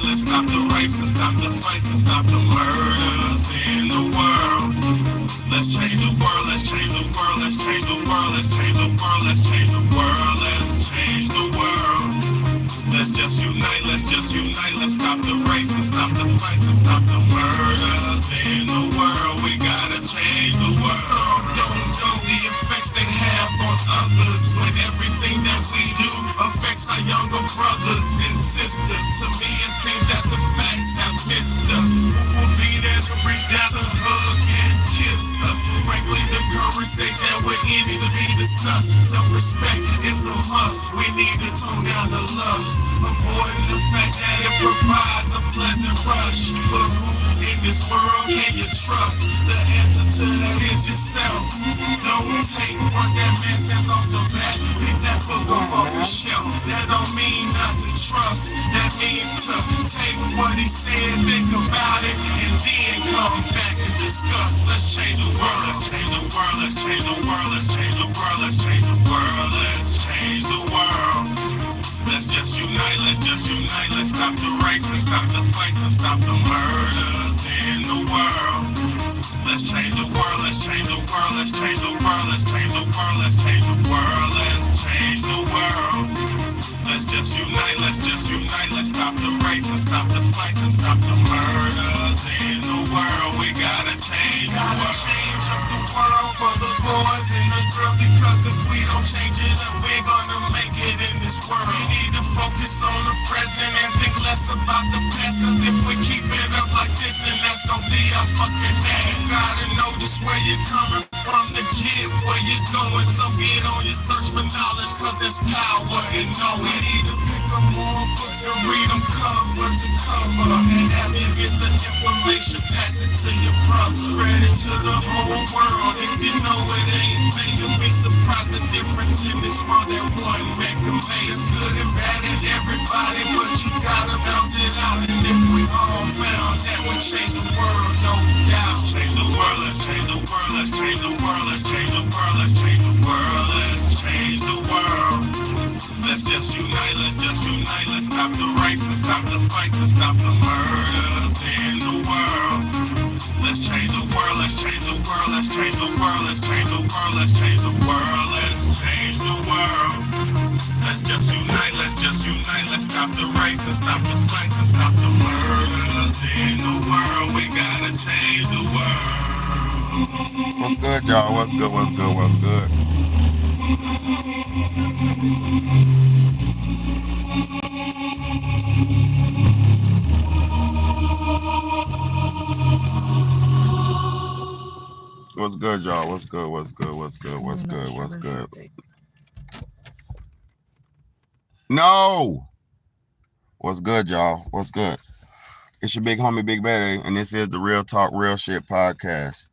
let's stop the rapes and stop the fights and stop the murders in the world. Let's change the world, let's change the world, let's change the world, let's change the world, let's change the world, let's change the world. Let's just unite, let's stop the rapes and stop the fights and stop the murders in the world. We gotta change the world. Some don't know the effects they have on others when everything that we do affects our younger brothers and sisters. To me it seems that the facts have missed us. Who will be there to reach down to hug and kiss us? Frankly, the courage they there with any to be discussed. Self-respect is a must. We need to tone down the lust, avoiding the fact that it provides a pleasant rush. But who in this world can you trust? The answer to that is yourself. Don't take what that man says off the bat. Pick that book up off the shelf. That don't mean not to trust. That means to take what he said, think about it, and then come back and discuss. Let's change the world. Let's change the world. Let's change the world. Let's change the world. Let's change the world. Let's change the world. Let's just unite. Let's stop the rapes and stop the fights and stop the murders in the world. Let's change the world. Let's change the world. Let's change the world. Let's change the world. Let's change the world. Let's change the world. Let's just unite. Let's stop the rapes and stop the fights and stop the murders in the world. We gotta change the world. Change up the world for the boys and the girls, because if we don't change it up, we're gonna make it in this world. We need to focus on the present and think less about the past, cause if we keep it up like this, then that's gonna be our fucking name. You gotta know just where you're coming from to get where you're going, so get on your search for knowledge, cause there's power in knowing. We need to pick up more books and read them cover to cover, and have you get the information, pass it to your brother, spread it to the whole world. If you know it ain't fake, you'll be surprised the difference in this world that one man can make. It's good and bad in everybody, but you gotta bounce it out. And if we all found that would change the world, no doubt. Let's change the world, let's change the world, let's change the world, let's change the world, let's change the world, let's change the world. Let's just unite, let's stop the rapes and stop the fights and stop the murders in the world. Let's change the world, let's change the world, let's change the world, let's change the world, let's change the world, let's change the world. Let's just unite, let's stop the rapes and stop the fights and stop the murders in the world. We gotta change the world. What's good, y'all? What's good? What's good? What's good? What's good, y'all? What's good? What's good? What's good? What's good? What's good? No! What's good, y'all? What's good? It's your big homie, Big Betty, and this is the Real Talk, Real Shit podcast.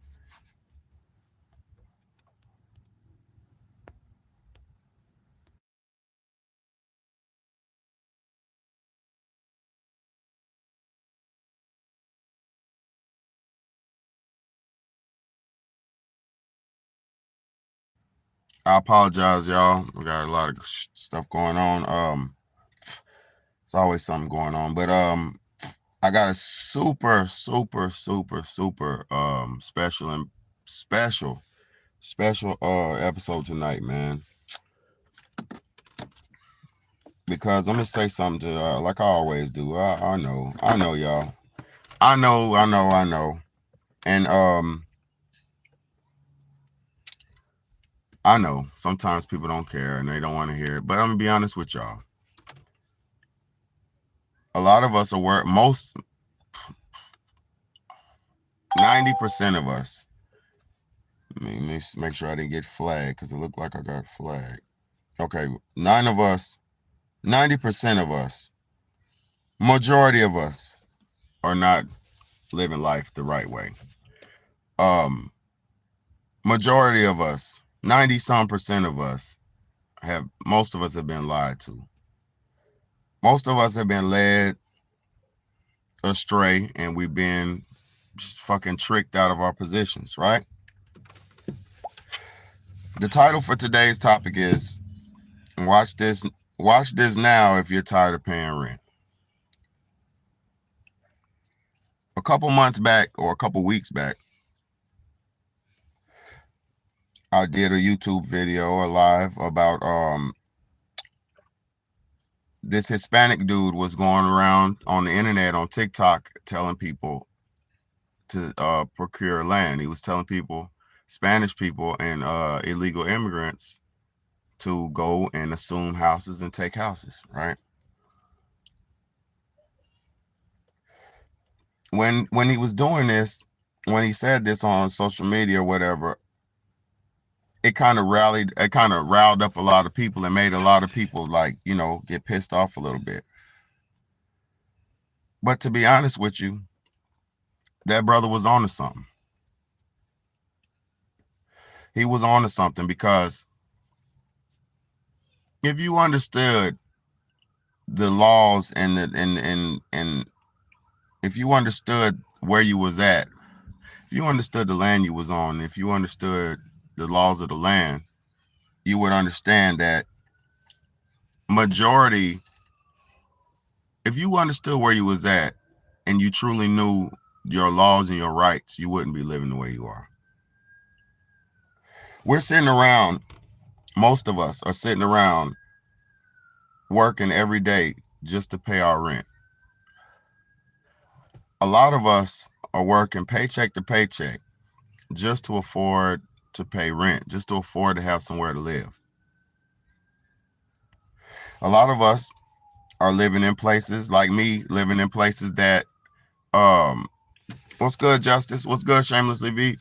I apologize, y'all. We got a lot of stuff going on. It's always something going on, but I got a super special episode tonight, man. Because I'm gonna say something to like I always do. I know, y'all. I know, and I know sometimes people don't care and they don't want to hear it, but I'm gonna be honest with y'all. A lot of us are 90% of us. Let me make sure I didn't get flagged because it looked like I got flagged. Okay, 90% of us, majority of us are not living life the right way. Majority of us, 90-some% of us most of us have been lied to. Most of us have been led astray and we've been just fucking tricked out of our positions, right? The title for today's topic is watch this now if you're tired of paying rent. couple months back or a couple weeks back, I did a YouTube video or live about this Hispanic dude was going around on the internet on TikTok telling people to procure land. He was telling people, Spanish people and illegal immigrants, to go and assume houses and take houses, right? When he was doing this, when he said this on social media or whatever, it kind of riled up a lot of people and made a lot of people, like, you know, get pissed off a little bit. But to be honest with you, that brother was onto something. He was onto something, because if you understood the laws and if you understood where you was at, if you understood the land you was on, if you understood the laws of the land, you would understand that majority, if you understood where you was at and you truly knew your laws and your rights, you wouldn't be living the way you are. We're sitting around, most of us are sitting around working every day just to pay our rent. A lot of us are working paycheck to paycheck just to afford to pay rent, just to afford to have somewhere to live. A lot of us are living in places, like me, living in places that, what's good, Justice? What's good, Shamelessly V?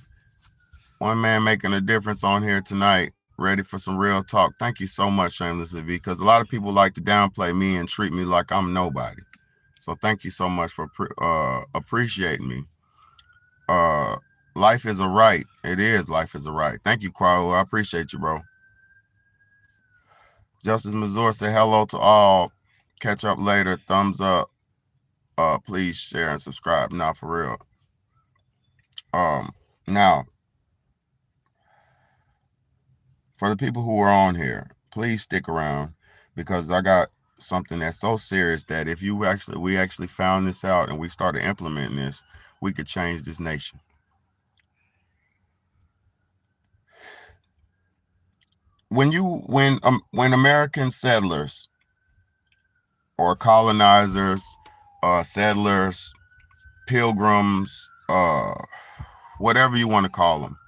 One man making a difference on here tonight, ready for some real talk. Thank you so much, Shamelessly V, because a lot of people like to downplay me and treat me like I'm nobody. So thank you so much for appreciating me. Life is a right. It is. Life is a right. Thank you, Kwao. I appreciate you, bro. Justice Missouri said hello to all. Catch up later. Thumbs up. Please share and subscribe. Now, for real. Now, for the people who are on here, please stick around, because I got something that's so serious that if we actually found this out and we started implementing this, we could change this nation. When American settlers or colonizers, settlers, pilgrims, whatever you want to call them,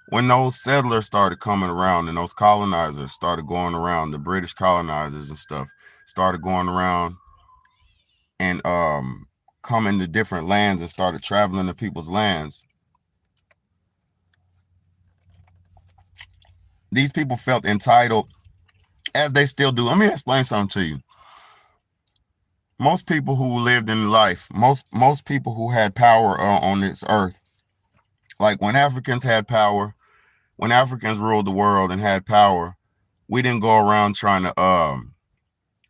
when those settlers started coming around and those colonizers started going around, the British colonizers and stuff started going around and coming to different lands and started traveling to people's lands, these people felt entitled, as they still do. Let me explain something to you. Most people who lived in life, most people who had power on this earth, like when Africans had power, when Africans ruled the world and had power, we didn't go around trying to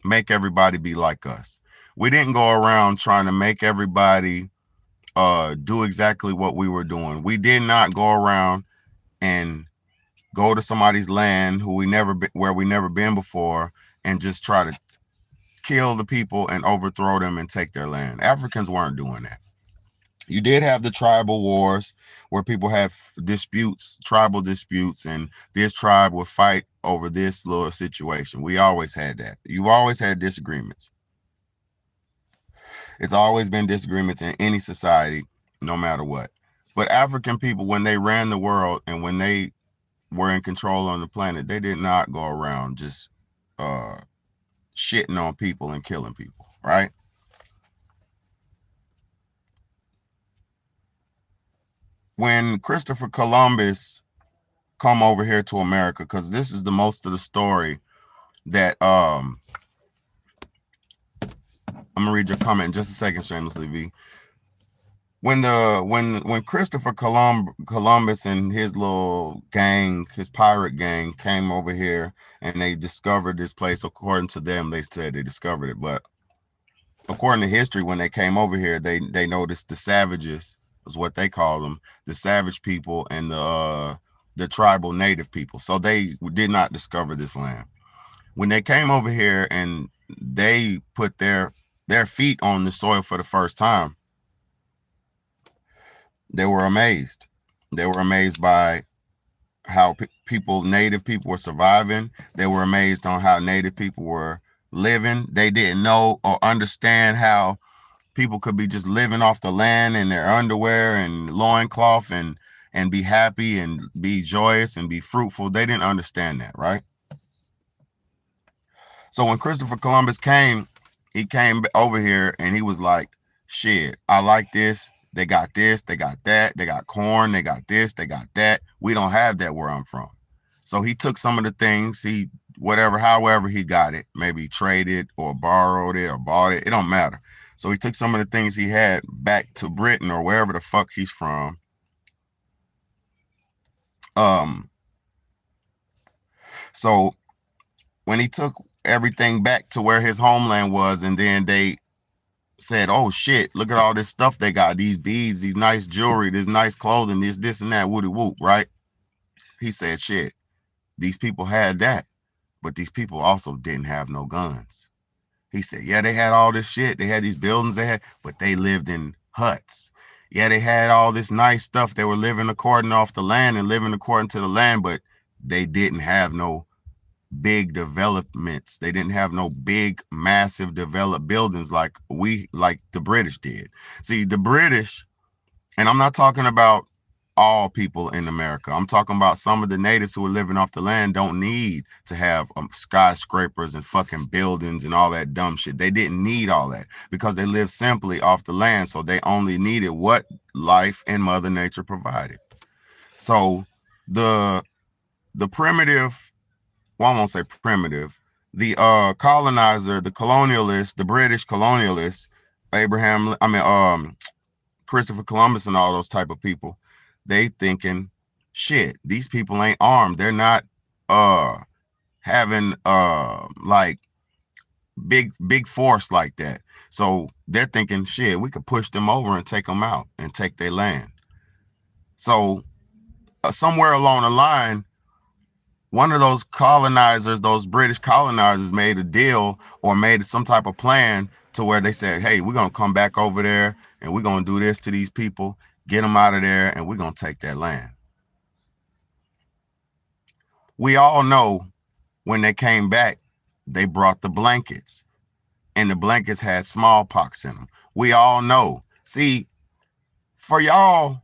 make everybody be like us. We didn't go around trying to make everybody do exactly what we were doing. We did not go around and go to somebody's land where we never been before and just try to kill the people and overthrow them and take their land. Africans weren't doing that. You did have the tribal wars where people had disputes, tribal disputes, and this tribe would fight over this little situation. We always had that. You've always had disagreements. It's always been disagreements in any society, no matter what. But African people, when they ran the world and when they were in control on the planet, they did not go around just shitting on people and killing people, right? When Christopher Columbus come over here to America, because this is the most of the story that I'm gonna read your comment in just a second, Shamelessly V. When Christopher Columbus and his little gang, his pirate gang, came over here and they discovered this place, according to them, they said they discovered it, but according to history, when they came over here, they noticed the savages, is what they call them, the savage people and the tribal native people. So they did not discover this land. When they came over here and they put their feet on the soil for the first time, They were amazed. They were amazed by how native people were surviving. They were amazed on how native people were living. They didn't know or understand how people could be just living off the land in their underwear and loincloth and be happy and be joyous and be fruitful. They didn't understand that, right? So when Christopher Columbus came, he came over here and he was like, shit, I like this. They got this, they got that, they got corn, they got this, they got that. We don't have that where I'm from. So he took some of the things, however he got it, maybe traded or borrowed it or bought it. It don't matter. So he took some of the things he had back to Britain or wherever the fuck he's from. So when he took everything back to where his homeland was, and then they said, oh shit, look at all this stuff they got, these beads, these nice jewelry, this nice clothing, this and that, woody whoop, right? He said, shit, these people had that, but these people also didn't have no guns. He said, yeah, they had all this shit, they had these buildings but they lived in huts. Yeah, they had all this nice stuff, they were living according off the land and living according to the land, but they didn't have no big developments. They didn't have no big, massive developed buildings like the British did. See, the British, and I'm not talking about all people in America. I'm talking about some of the natives who are living off the land don't need to have skyscrapers and fucking buildings and all that dumb shit. They didn't need all that because they lived simply off the land. So they only needed what life and Mother Nature provided. So the primitive, well, I won't say primitive, the colonizer, the colonialist, the British colonialists, Christopher Columbus and all those type of people, they thinking, shit, these people ain't armed. They're not having like big force like that. So they're thinking, shit, we could push them over and take them out and take their land. So somewhere along the line, one of those colonizers, those British colonizers, made a deal or made some type of plan to where they said, hey, we're going to come back over there and we're going to do this to these people, get them out of there, and we're going to take that land. We all know when they came back, they brought the blankets, and the blankets had smallpox in them. We all know. See, for y'all,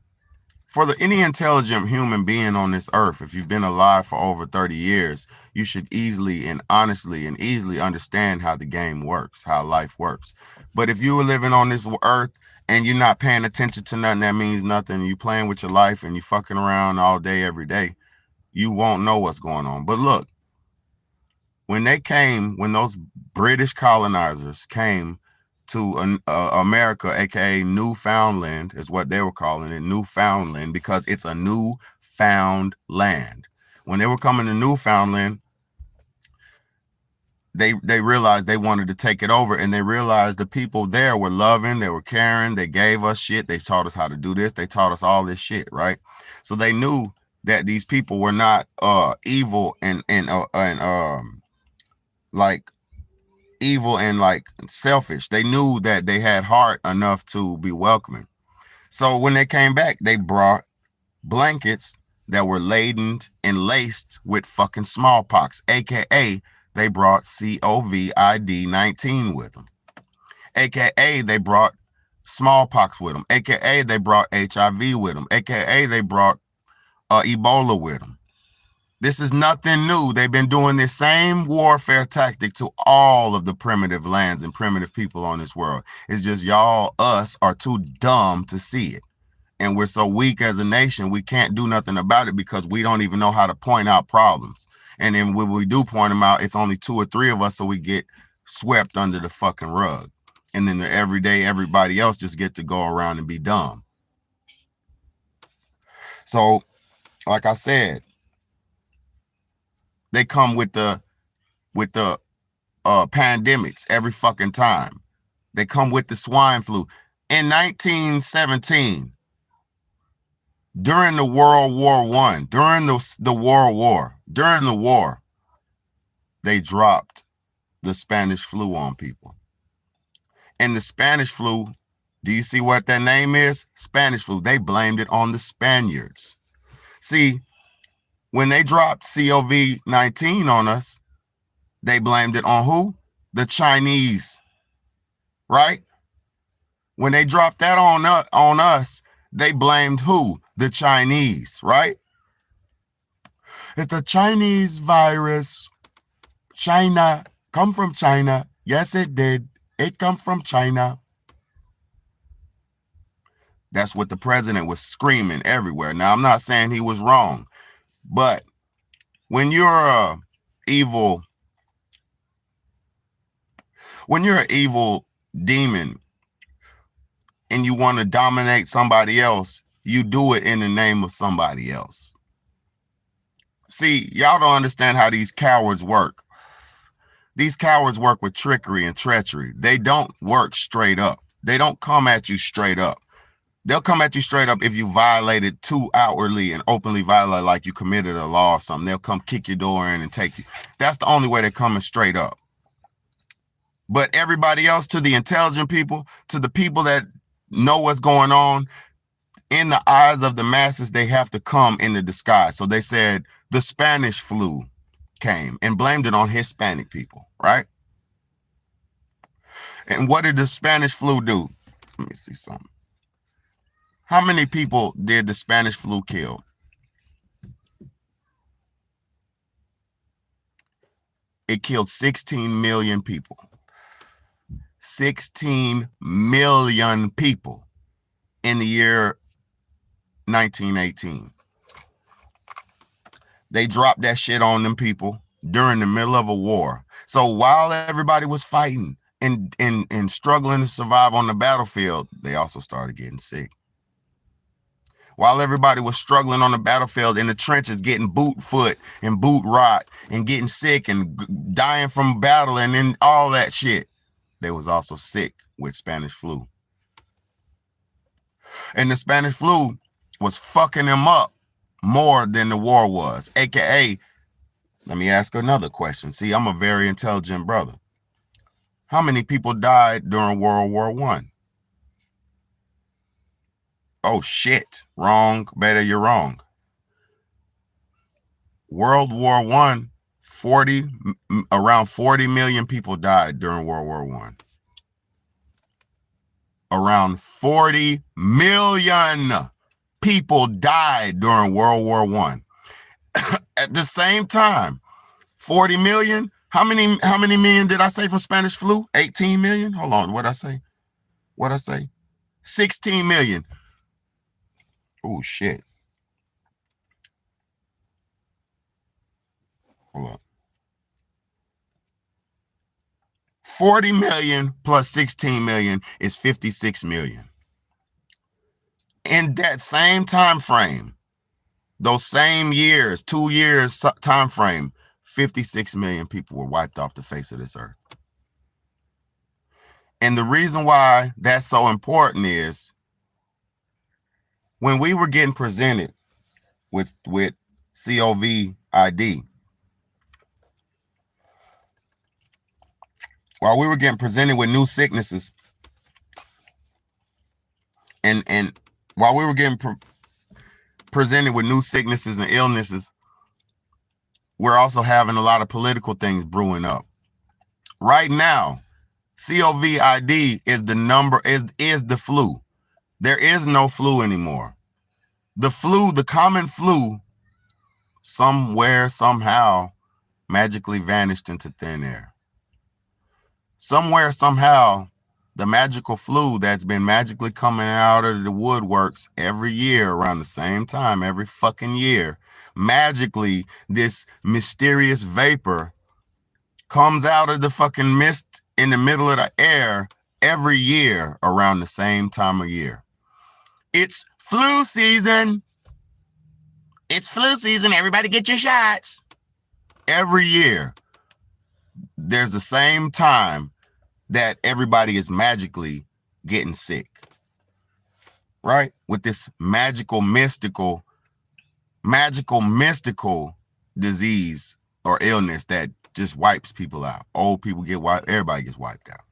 for any intelligent human being on this earth, if you've been alive for over 30 years, you should easily and honestly and easily understand how the game works, how life works. But if you were living on this earth and you're not paying attention to nothing that means nothing, you playing with your life and you fucking around all day, every day, you won't know what's going on. But look, when those British colonizers came to America, aka Newfoundland, is what they were calling it, Newfoundland, because it's a new found land. When they were coming to Newfoundland, they realized they wanted to take it over, and they realized the people there were loving, they were caring, they gave us shit, they taught us how to do this, they taught us all this shit, right? So they knew that these people were not evil and like evil and like selfish. They knew that they had heart enough to be welcoming. So when they came back, they brought blankets that were laden and laced with fucking smallpox, aka they brought COVID-19 with them, aka they brought smallpox with them, aka they brought HIV with them, aka they brought Ebola with them. This is nothing new. They've been doing this same warfare tactic to all of the primitive lands and primitive people on this world. It's just us are too dumb to see it. And we're so weak as a nation, we can't do nothing about it because we don't even know how to point out problems. And then when we do point them out, it's only 2 or 3 of us, so we get swept under the fucking rug. And then everybody else just get to go around and be dumb. So, like I said, they come with the pandemics every fucking time. They come with the swine flu. In 1917, during the World War I, during the war, they dropped the Spanish flu on people. And the Spanish flu Do you see what that name is? Spanish flu. They blamed it on the Spaniards. See, when they dropped COVID-19 on us, they blamed it on who? The Chinese, right? When they dropped that on us, they blamed who? The Chinese, right? It's a Chinese virus. China, come from China. Yes, it did. It come from China. That's what the president was screaming everywhere. Now, I'm not saying he was wrong, but when you're an evil demon and you want to dominate somebody else, you do it in the name of somebody else. See, y'all don't understand how these cowards work. These cowards work with trickery and treachery. They don't work straight up. They don't come at you straight up. They'll come at you straight up if you violated too outwardly and openly violate, like you committed a law or something. They'll come kick your door in and take you. That's the only way they're coming straight up. But everybody else, to the intelligent people, to the people that know what's going on, in the eyes of the masses, they have to come in the disguise. So they said the Spanish flu came and blamed it on Hispanic people, right? And what did the Spanish flu do? Let me see something. How many people did the Spanish flu kill? It killed 16 million people. 16 million people in the year 1918. They dropped that shit on them people during the middle of a war. So while everybody was fighting and struggling to survive on the battlefield, they also started getting sick. While everybody was struggling on the battlefield in the trenches, getting boot foot and boot rot and getting sick and dying from battle and then all that shit, they was also sick with Spanish flu. And the Spanish flu was fucking them up more than the war was. AKA, let me ask another question. See, I'm a very intelligent brother. How many people died during World War I? Oh shit, wrong, better, you're wrong. World War I, around 40 million people died during World War I. Around 40 million people died during World War I. At the same time, 40 million, how many million did I say from Spanish flu? 18 million? Hold on, what'd I say? 16 million. Oh shit. Hold on. 40 million plus 16 million is 56 million. In that same time frame, those same years, 2 years time frame, 56 million people were wiped off the face of this earth. And the reason why that's so important is when we were getting presented with COVID, while we were getting presented with new sicknesses, and while we were getting presented with new sicknesses and illnesses, we're also having a lot of political things brewing up. Right now, COVID is the flu. There is no flu anymore. The flu, the common flu, somewhere, somehow, magically vanished into thin air. Somewhere, somehow, the magical flu that's been magically coming out of the woodworks every year around the same time, every fucking year, magically, this mysterious vapor comes out of the fucking mist in the middle of the air every year around the same time of year. It's flu season. It's flu season. Everybody get your shots. Every year, there's the same time that everybody is magically getting sick, right? With this magical, mystical disease or illness that just wipes people out. Old people get wiped. Everybody gets wiped out.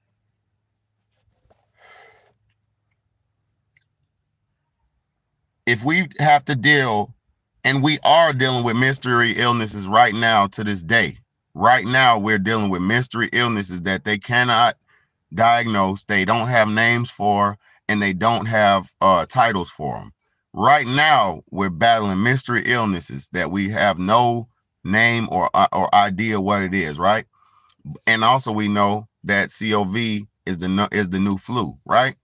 if we have to deal, and we are dealing with mystery illnesses right now to this day. Right now, we're dealing with mystery illnesses that they cannot diagnose, they don't have names for, and they don't have titles for them. Right now, we're battling mystery illnesses that we have no name or idea what it is, right? And also, we know that COVID is the new flu, right?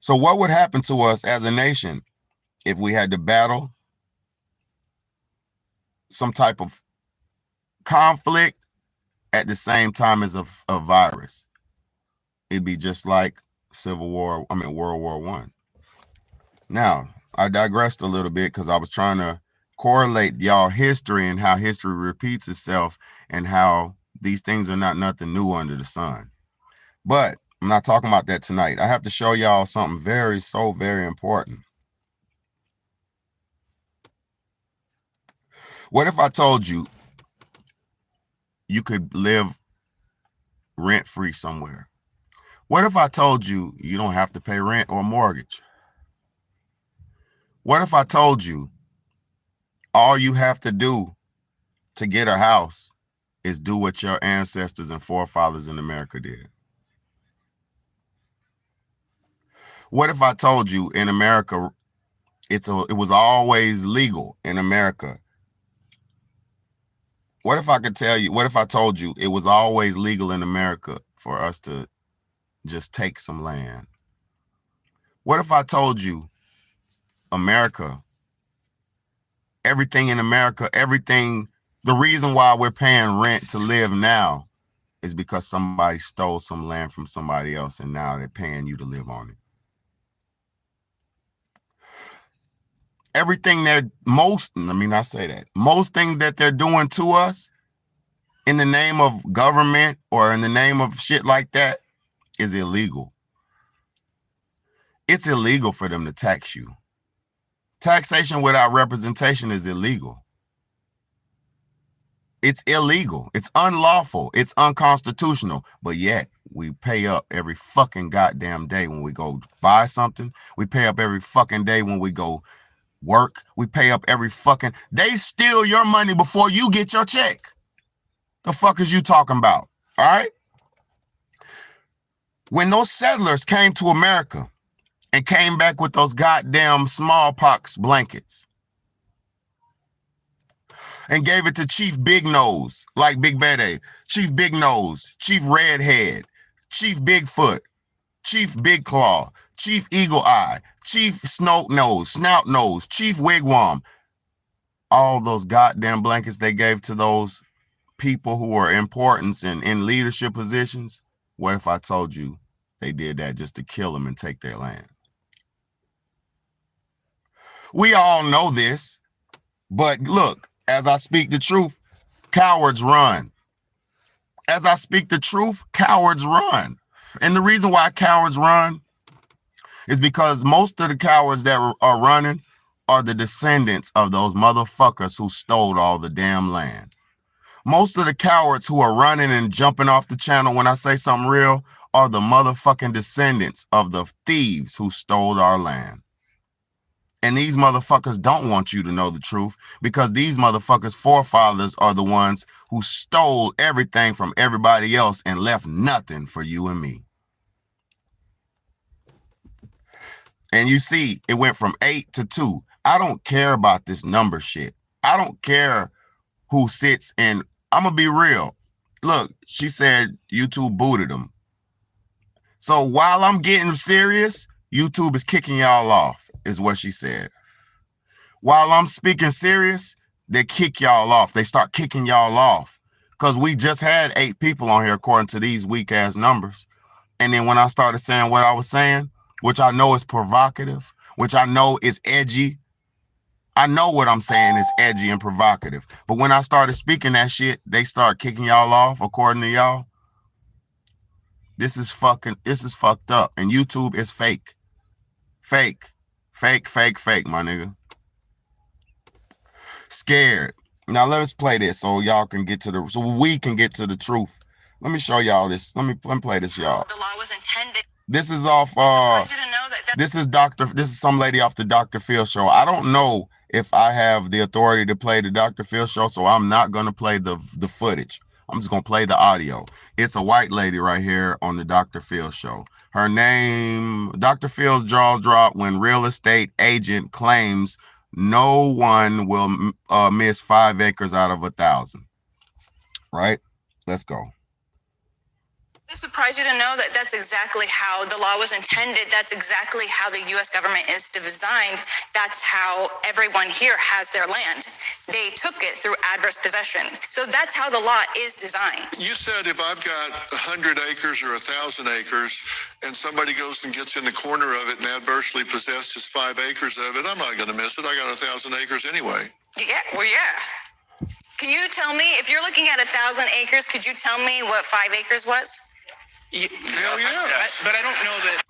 So what would happen to us as a nation if we had to battle some type of conflict at the same time as a virus? It'd be just like World War I. Now, I digressed a little bit because I was trying to correlate y'all history and how history repeats itself and how these things are not nothing new under the sun. But I'm not talking about that tonight. I have to show y'all something very important. What if I told you you could live rent-free somewhere? What if I told you you don't have to pay rent or mortgage? What if I told you all you have to do to get a house is do what your ancestors and forefathers in America did? What if I told you in America, it was always legal in America? What if I told you it was always legal in America for us to just take some land? What if I told you America, everything in America, the reason why we're paying rent to live now is because somebody stole some land from somebody else and now they're paying you to live on it. Most things that they're doing to us in the name of government or in the name of shit like that is illegal. It's illegal for them to tax you. Taxation without representation is illegal. It's illegal. It's unlawful. It's unconstitutional. But yet we pay up every fucking goddamn day when we go buy something. We pay up every fucking day when we go work. We pay up they steal your money before you get your check. The fuck is you talking about? All right. When those settlers came to America and came back with those goddamn smallpox blankets and gave it to Chief Big Nose, like Big Bad A, Chief Big Nose, Chief Redhead, Chief Bigfoot, Chief Big Claw, Chief Eagle Eye, Chief Snout Nose, Chief Wigwam, all those goddamn blankets they gave to those people who were important and in leadership positions. What if I told you they did that just to kill them and take their land? We all know this, but look, as I speak the truth, cowards run. As I speak the truth, cowards run. And the reason why cowards run is because most of the cowards that are running are the descendants of those motherfuckers who stole all the damn land. Most of the cowards who are running and jumping off the channel when I say something real are the motherfucking descendants of the thieves who stole our land. And these motherfuckers don't want you to know the truth because these motherfuckers' forefathers are the ones who stole everything from everybody else and left nothing for you and me. And you see, it went from 8 to 2. I don't care about this number shit. I don't care who sits in. I'm going to be real. Look, she said YouTube booted them. So while I'm getting serious, YouTube is kicking y'all off, is what she said. While I'm speaking serious, they kick y'all off. They start kicking y'all off because we just had 8 people on here according to these weak ass numbers. And then when I started saying what I was saying, which I know is provocative, which I know is edgy, I know what I'm saying is edgy and provocative. But when I started speaking that shit, they start kicking y'all off according to y'all. This is fucked up. And YouTube is fake. Fake, my nigga. Scared. Now let's play this so y'all can get to so we can get to the truth. Let me show y'all this. Let me play this, y'all. The law was intended. This is off. This is some lady off the Dr. Phil show. I don't know if I have the authority to play the Dr. Phil show, so I'm not gonna play the footage. I'm just gonna play the audio. It's a white lady right here on the Dr. Phil show. Her name, Dr. Phil's jaws drop when real estate agent claims no one will miss 5 acres out of 1,000. Right? Let's go. It surprised you to know that that's exactly how the law was intended. That's exactly how the U.S. government is designed. That's how everyone here has their land. They took it through adverse possession. So that's how the law is designed. You said if I've got 100 acres or 1,000 acres and somebody goes and gets in the corner of it and adversely possesses 5 acres of it, I'm not going to miss it. I got 1,000 acres anyway. Yeah. Can you tell me, if you're looking at 1,000 acres, could you tell me what 5 acres was? Hell yes. But I don't know that.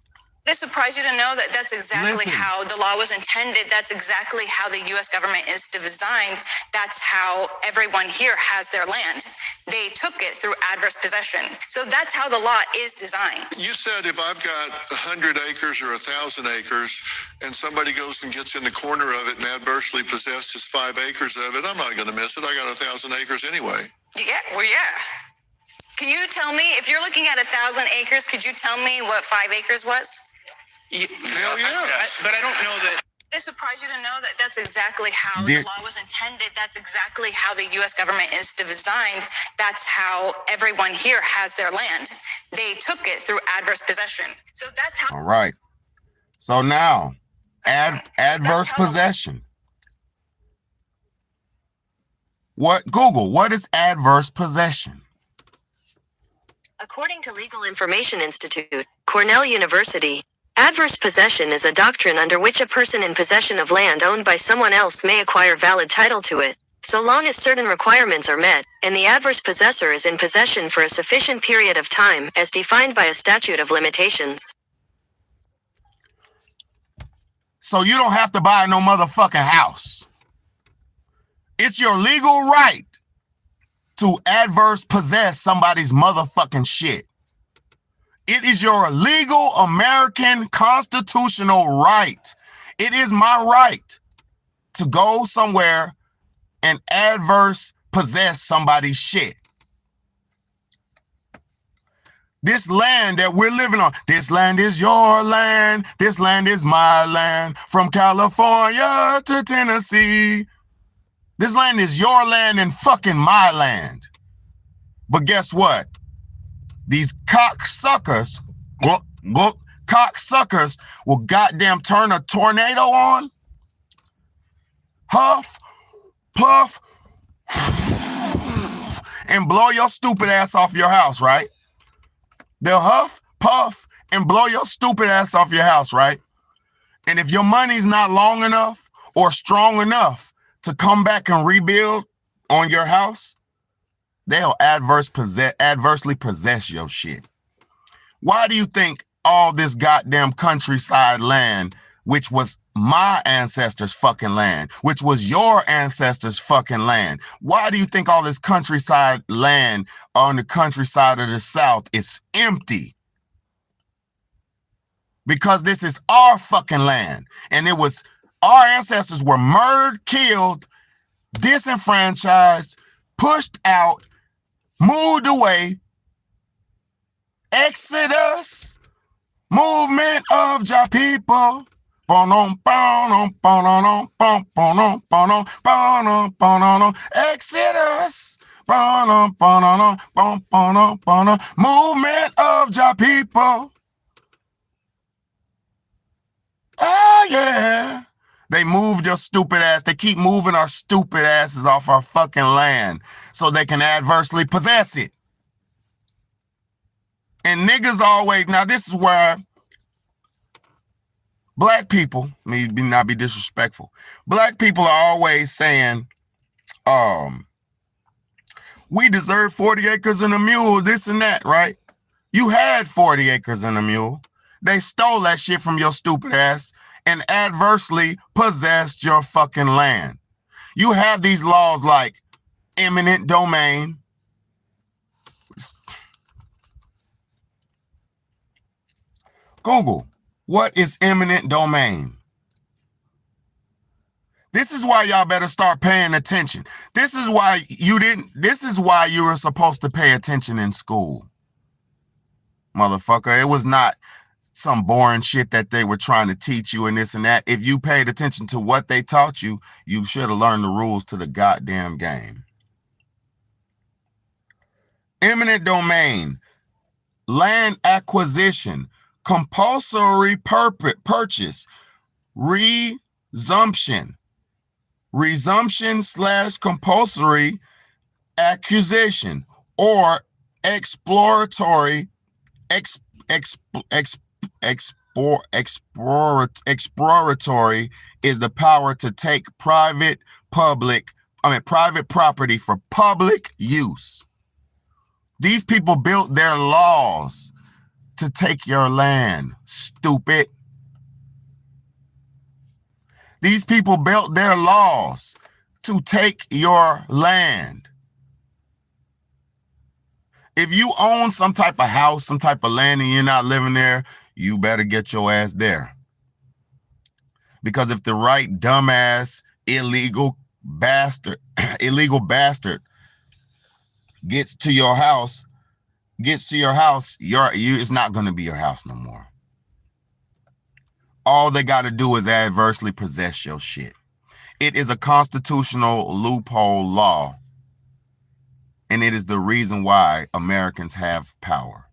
It surprised you to know that that's exactly how the law was intended. That's exactly how the U.S. government is designed. That's how everyone here has their land. They took it through adverse possession. So that's how the law is designed. You said if I've got 100 acres or 1,000 acres and somebody goes and gets in the corner of it and adversely possesses 5 acres of it, I'm not going to miss it. I got 1,000 acres anyway. Yeah. Can you tell me, if you're looking at 1,000 acres, could you tell me what 5 acres was? Hell yes. But I don't know that. It surprised you to know that that's exactly how the law was intended. That's exactly how the U.S. government is designed. That's how everyone here has their land. They took it through adverse possession. So that's how. All right. So now, adverse possession. What is adverse possession? According to Legal Information Institute, Cornell University, adverse possession is a doctrine under which a person in possession of land owned by someone else may acquire valid title to it, so long as certain requirements are met, and the adverse possessor is in possession for a sufficient period of time, as defined by a statute of limitations. So you don't have to buy no motherfucking house. It's your legal right to adverse possess somebody's motherfucking shit. It is your legal American constitutional right. It is my right to go somewhere and adverse possess somebody's shit. This land that we're living on, this land is your land. This land is my land. From California to Tennessee. This land is your land and fucking my land. But guess what? These cocksuckers will goddamn turn a tornado on. Huff, puff, and blow your stupid ass off your house, right? They'll huff, puff, and blow your stupid ass off your house, right? And if your money's not long enough or strong enough to come back and rebuild on your house, they'll adversely possess your shit. Why do you think all this goddamn countryside land, which was my ancestors' fucking land, which was your ancestors' fucking land, why do you think all this countryside land on the countryside of the South is empty? Because this is our fucking land. And it was, our ancestors were murdered, killed, disenfranchised, pushed out, moved away. Exodus, movement of your people. Exodus, movement of your people. Oh, yeah. They moved your stupid ass. They keep moving our stupid asses off our fucking land so they can adversely possess it. And niggas always, now this is where black people, maybe not be disrespectful, black people are always saying, we deserve 40 acres and a mule, this and that, right? You had 40 acres and a mule. They stole that shit from your stupid ass and adversely possessed your fucking land. You have these laws like eminent domain. Google, what is eminent domain? This is why y'all better start paying attention. This is why you were supposed to pay attention in school. Motherfucker, it was not some boring shit that they were trying to teach you and this and that. If you paid attention to what they taught you, you should have learned the rules to the goddamn game. Eminent domain, land acquisition, compulsory purchase, resumption / compulsory acquisition, or exploratory exploratory is the power to take private property for public use. These people built their laws to take your land, stupid. These people built their laws to take your land. If you own some type of house, some type of land, and you're not living there, you better get your ass there. Because if the right dumbass, illegal bastard gets to your house, it's not going to be your house no more. All they got to do is adversely possess your shit. It is a constitutional loophole law, and it is the reason why Americans have power.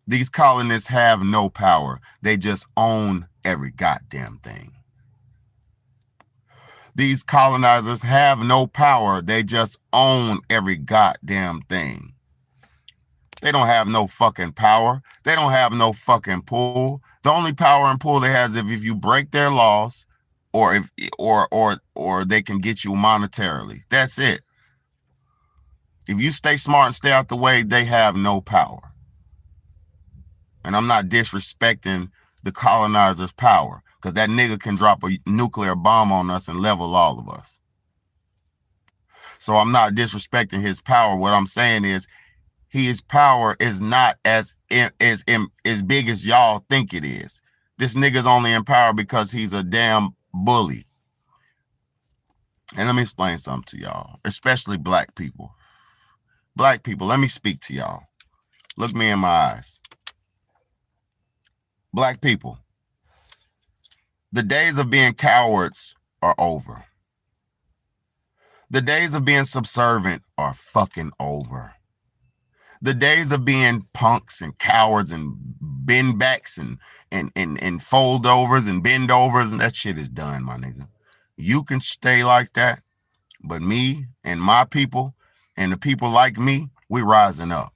These colonists have no power. They just own every goddamn thing. These colonizers have no power. They just own every goddamn thing. They don't have no fucking power. They don't have no fucking pull. The only power and pull they have is if you break their laws, or they can get you monetarily. That's it. If you stay smart and stay out the way, they have no power. And I'm not disrespecting the colonizers' power, because that nigga can drop a nuclear bomb on us and level all of us. So I'm not disrespecting his power. What I'm saying is his power is not as big as y'all think it is. This nigga's only in power because he's a damn bully. And let me explain something to y'all, especially black people. Black people, let me speak to y'all. Look me in my eyes. Black people, the days of being cowards are over. The days of being subservient are fucking over. The days of being punks and cowards and bend backs and fold overs and bend overs, and that shit is done, my nigga. You can stay like that, but me and my people and the people like me, we rising up.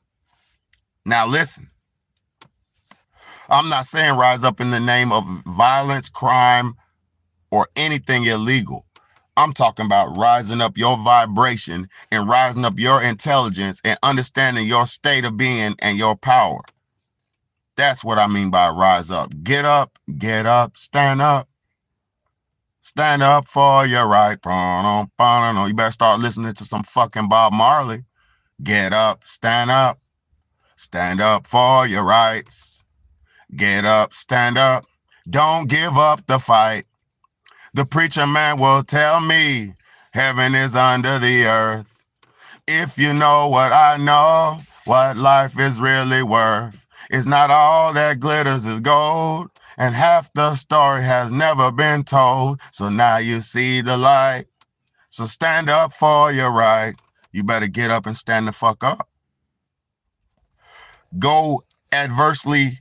Now listen, I'm not saying rise up in the name of violence, crime, or anything illegal. I'm talking about rising up your vibration and rising up your intelligence and understanding your state of being and your power. That's what I mean by rise up. Get up, stand up. Stand up for your right. You better start listening to some fucking Bob Marley. Get up, stand up. Stand up for your rights. Get up, stand up. Don't give up the fight. The preacher man will tell me heaven is under the earth. If you know what I know, what life is really worth, it's not all that glitters is gold, and half the story has never been told. So now you see the light. So stand up for your right. You better get up and stand the fuck up. Go adversely,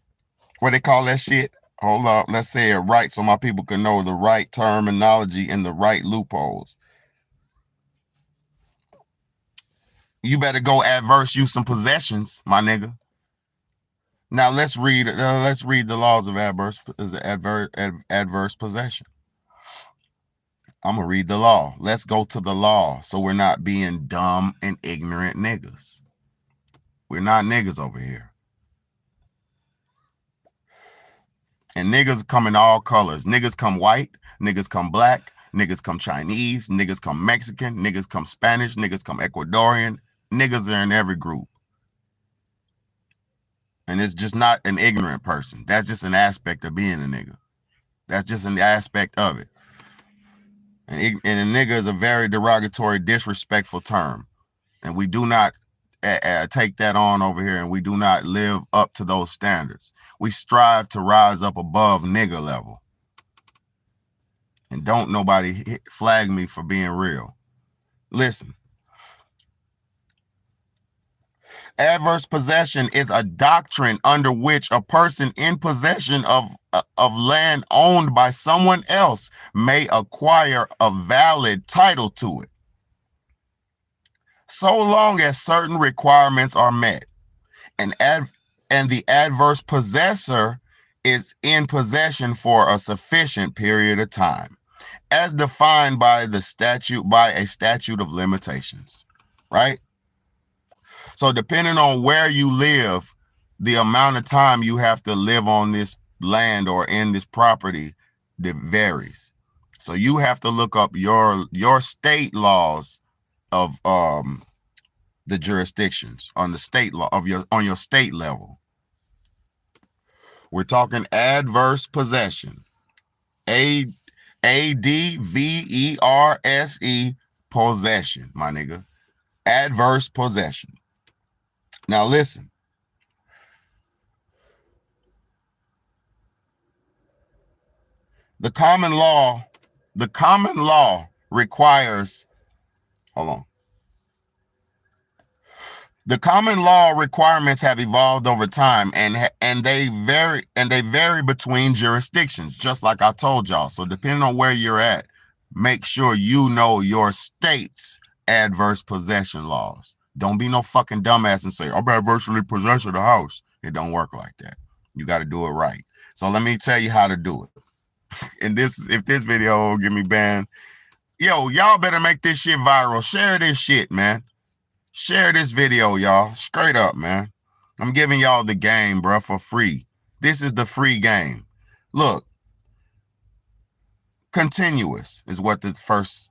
what they call that shit? Hold up, let's say it right so my people can know the right terminology and the right loopholes. You better go adverse use some possessions, my nigga. Now let's read the laws of adverse possession. I'm gonna read the law. Let's go to the law so we're not being dumb and ignorant niggas. We're not niggas over here. And niggas come in all colors. Niggas come white, niggas come black, niggas come Chinese, niggas come Mexican, niggas come Spanish, niggas come Ecuadorian. Niggas are in every group. And it's just not an ignorant person. That's just an aspect of being a nigga. That's just an aspect of it. And a nigga is a very derogatory, disrespectful term. And we do not take that on over here, and we do not live up to those standards. We strive to rise up above nigga level. And don't nobody flag me for being real. Listen. Adverse possession is a doctrine under which a person in possession of land owned by someone else may acquire a valid title to it, so long as certain requirements are met, and the adverse possessor is in possession for a sufficient period of time, as defined by a statute of limitations, right? So depending on where you live, the amount of time you have to live on this land or in this property, that varies. So you have to look up your state laws of the jurisdictions on the state law of on your state level. We're talking adverse possession. ADVERSE possession, my nigga. Adverse possession. Now listen. The common law requires, hold on. The common law requirements have evolved over time, and they vary between jurisdictions, just like I told y'all. So depending on where you're at, make sure you know your state's adverse possession laws. Don't be no fucking dumbass and say, I'm adversely possessed of the house. It don't work like that. You got to do it right. So let me tell you how to do it. And if this video will get me banned, yo, y'all better make this shit viral. Share this shit, man. Share this video, y'all. Straight up, man. I'm giving y'all the game, bro, for free. This is the free game. Look. Continuous is what the first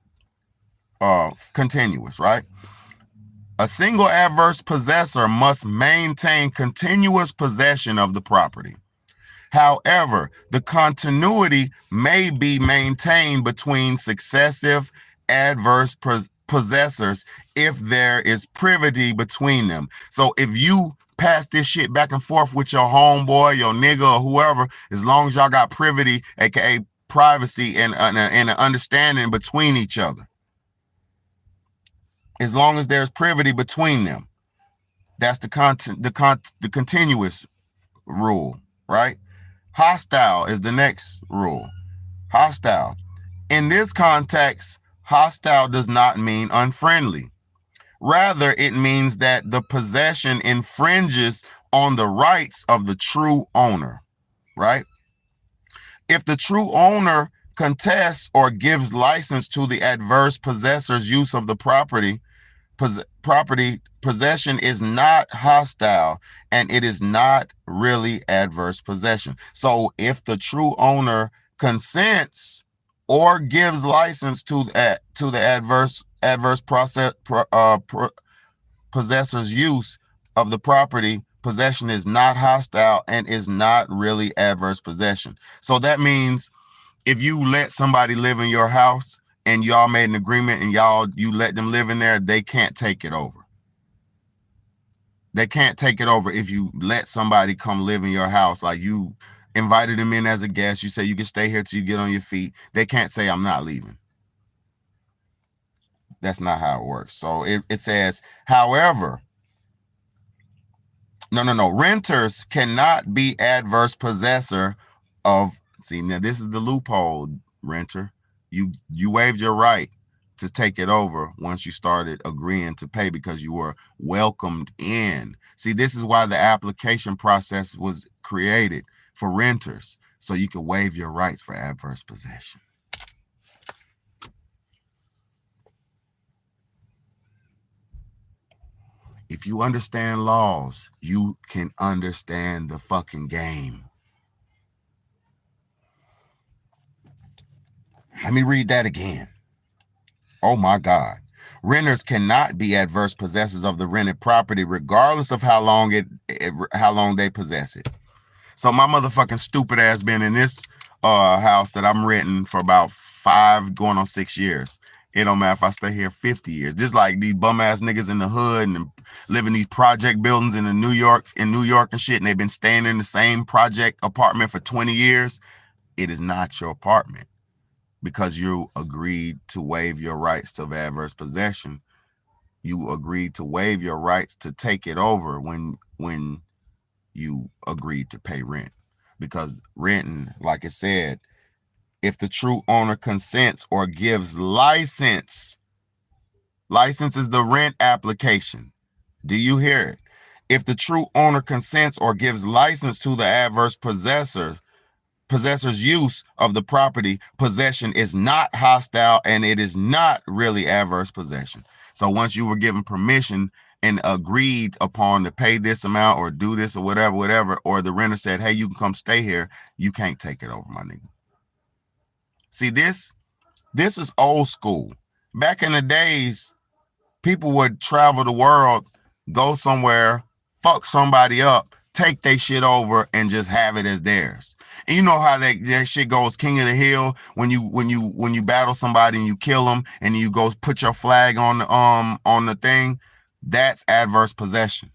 continuous, right? A single adverse possessor must maintain continuous possession of the property. However, the continuity may be maintained between successive adverse possessors if there is privity between them. So if you pass this shit back and forth with your homeboy, your nigga, or whoever, as long as y'all got privity, aka privacy, and an understanding between each other, as long as there's privity between them, that's the continuous rule, right? Hostile is the next rule. Hostile. In this context, hostile does not mean unfriendly. Rather, it means that the possession infringes on the rights of the true owner, right? If the true owner contests or gives license to the adverse possessor's use of the property, possession is not hostile, and it is not really adverse possession. So if the true owner consents or gives license to the adverse possessor's use of the property, possession is not hostile and is not really adverse possession. So that means if you let somebody live in your house and y'all made an agreement and you let them live in there, they can't take it over. They can't take it over if you let somebody come live in your house. Like you invited them in as a guest. You say you can stay here till you get on your feet. They can't say, I'm not leaving. That's not how it works. So it says, however, no. Renters cannot be adverse possessor of, see, now this is the loophole, renter. You waived your right to take it over once you started agreeing to pay because you were welcomed in. See, this is why the application process was created for renters, so you could waive your rights for adverse possession. If you understand laws, you can understand the fucking game. Let me read that again. Oh my God. Renters cannot be adverse possessors of the rented property, regardless of how long they possess it. So my motherfucking stupid ass been in this house that I'm renting for about 5 going on 6 years. It don't matter if I stay here 50 years. Just like these bum ass niggas in the hood and live in these project buildings in New York and shit, and they've been staying in the same project apartment for 20 years. It is not your apartment because you agreed to waive your rights to adverse possession. You agreed to waive your rights to take it over when you agreed to pay rent. Because renting, like it said, if the true owner consents or gives license is the rent application. Do you hear it? If the true owner consents or gives license to the adverse possessor's use of the property, possession is not hostile and it is not really adverse possession. So once you were given permission and agreed upon to pay this amount or do this or whatever, or the renter said, hey, you can come stay here, you can't take it over, my nigga. See, this is old school. Back in the days, people would travel the world, go somewhere, fuck somebody up, take their shit over, and just have it as theirs. And you know how that shit goes, king of the hill, when you battle somebody and you kill them and you go put your flag on the thing. That's adverse possession.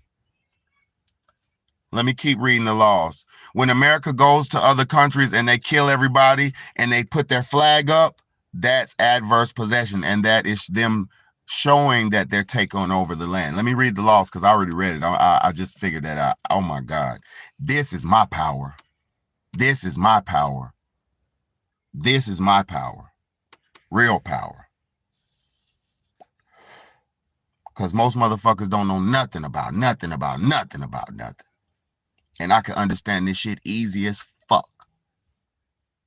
Let me keep reading the laws. When America goes to other countries and they kill everybody and they put their flag up, that's adverse possession. And that is them showing that they're taking over the land. Let me read the laws because I already read it. I just figured that out. Oh my God. This is my power. This is my power. This is my power. Real power. Because most motherfuckers don't know nothing about nothing. And I can understand this shit easy as fuck.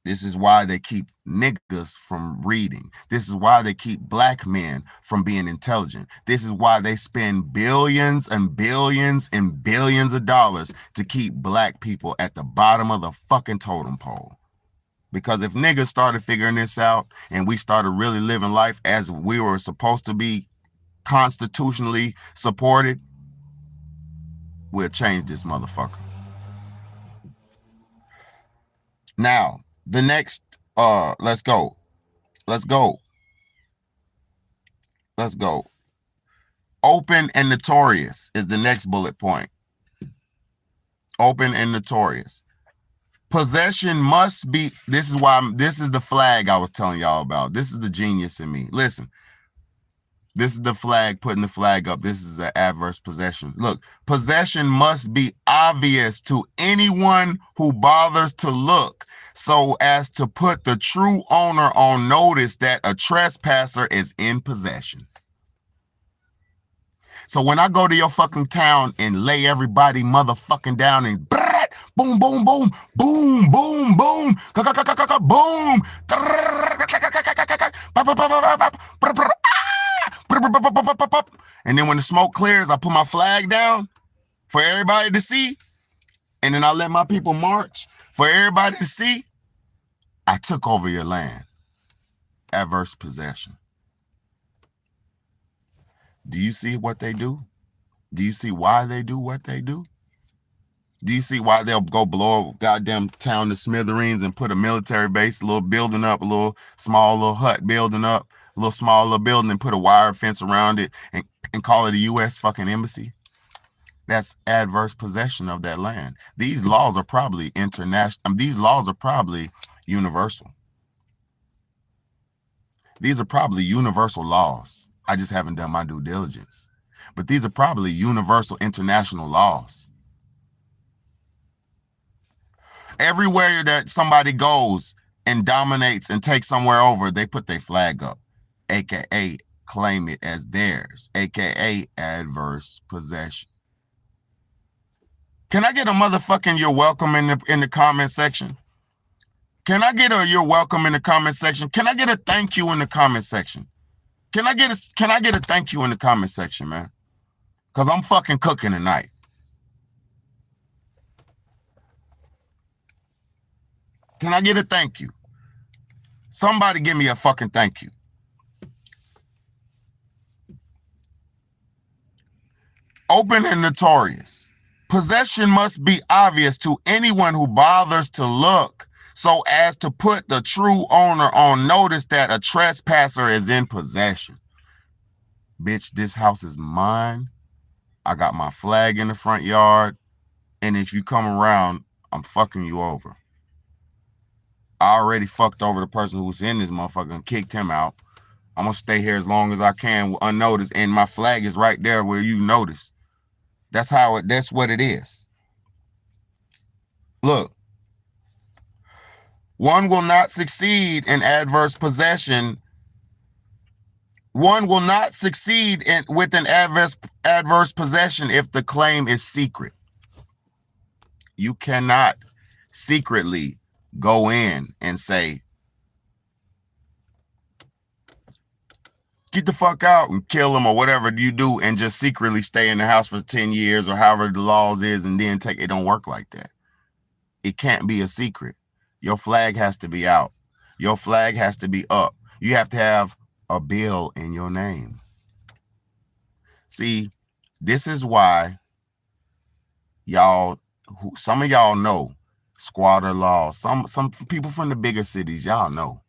This is why they keep niggas from reading. This is why they keep black men from being intelligent. This is why they spend billions and billions and billions of dollars to keep black people at the bottom of the fucking totem pole. Because if niggas started figuring this out and we started really living life as we were supposed to be constitutionally supported, we'll change this motherfucker. Now, the next, let's go. Open and notorious is the next bullet point. Open and notorious. Possession must be, this is the flag I was telling y'all about. This is the genius in me. Listen, this is the flag, putting the flag up. This is an adverse possession. Look, possession must be obvious to anyone who bothers to look, so as to put the true owner on notice that a trespasser is in possession. So when I go to your fucking town and lay everybody motherfucking down and boom, boom, boom, boom, boom, boom, boom, and then when the smoke clears, I put my flag down for everybody to see, and then I let my people march for everybody to see. I took over your land. Adverse possession. Do you see what they do? Do you see why they do what they do? Do you see why they'll go blow a goddamn town to smithereens and put a military base, a little building up, a little small little hut building up, a little small little building, and put a wire fence around it and call it a U.S. fucking embassy? That's adverse possession of that land. These laws are probably international. These laws are probably universal. These are probably universal laws. I just haven't done my due diligence. But these are probably universal international laws. Everywhere that somebody goes and dominates and takes somewhere over, they put their flag up, aka claim it as theirs, aka adverse possession. Can I get a motherfucking you're welcome in the comment section? Can I get a you're welcome in the comment section? Can I get a thank you in the comment section? Can I get a thank you in the comment section, man? Because I'm fucking cooking tonight. Can I get a thank you? Somebody give me a fucking thank you. Open and notorious. Possession must be obvious to anyone who bothers to look, so as to put the true owner on notice that a trespasser is in possession. Bitch, this house is mine. I got my flag in the front yard, and if you come around, I'm fucking you over. I already fucked over the person who's in this motherfucker and kicked him out. I'm gonna stay here as long as I can unnoticed, and my flag is right there where you notice. That's what it is. Look, one will not succeed in adverse possession. One will not succeed with an adverse possession if the claim is secret. You cannot secretly go in and say, get the fuck out and kill him or whatever you do, and just secretly stay in the house for 10 years or however the laws is and then take it. Don't work like that. It can't be a secret. Your flag has to be out. Your flag has to be up. You have to have a bill in your name. See, this is why some of y'all know squatter laws. Some people from the bigger cities, y'all know.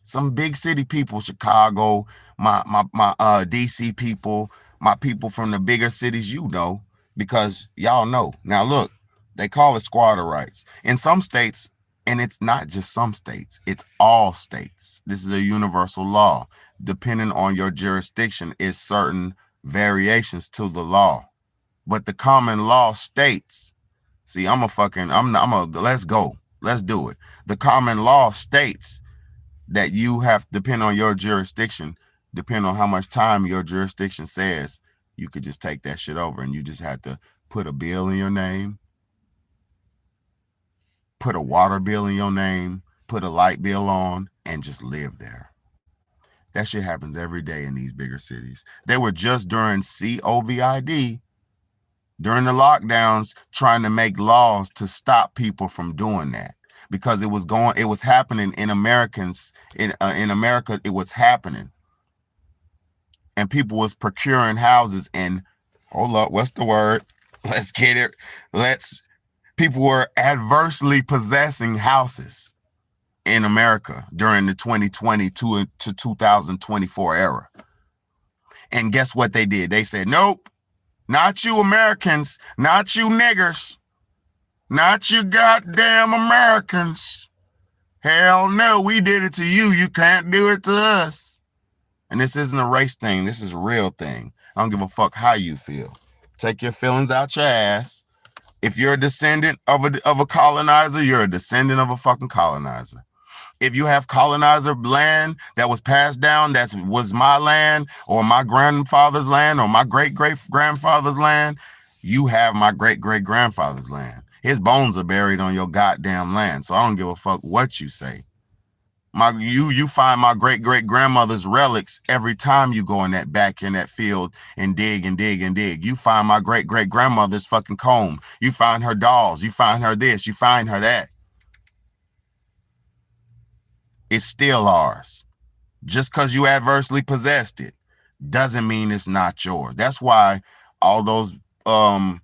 Some big city people, Chicago, my DC people, my people from the bigger cities, you know, because y'all know. Now look, they call it squatter rights. In some states, and it's not just some states, it's all states. This is a universal law. Depending on your jurisdiction is certain variations to the law. But the common law states, see, let's go. Let's do it. The common law states that you have, depend on your jurisdiction, depend on how much time your jurisdiction says, you could just take that shit over, and you just have to put a bill in your name, put a water bill in your name, put a light bill on, and just live there. That shit happens every day in these bigger cities. They were just during COVID, during the lockdowns, trying to make laws to stop people from doing that, because it was happening in America. It was happening, and people was procuring houses and, hold up, what's the word? Let's get it. People were adversely possessing houses in America during the 2020 to 2024 era. And guess what they did? They said, nope, not you Americans, not you niggers, not you goddamn Americans. Hell no, we did it to you. You can't do it to us. And this isn't a race thing. This is a real thing. I don't give a fuck how you feel. Take your feelings out your ass. If you're a descendant of a colonizer, you're a descendant of a fucking colonizer. If you have colonizer land that was passed down, that was my land or my grandfather's land or my great-great-grandfather's land, you have my great-great-grandfather's land. His bones are buried on your goddamn land, so I don't give a fuck what you say. You find my great-great-grandmother's relics every time you go in that field and dig and dig and dig. You find my great-great-grandmother's fucking comb. You find her dolls. You find her this. You find her that. It's still ours. Just because you adversely possessed it doesn't mean it's not yours. That's why all them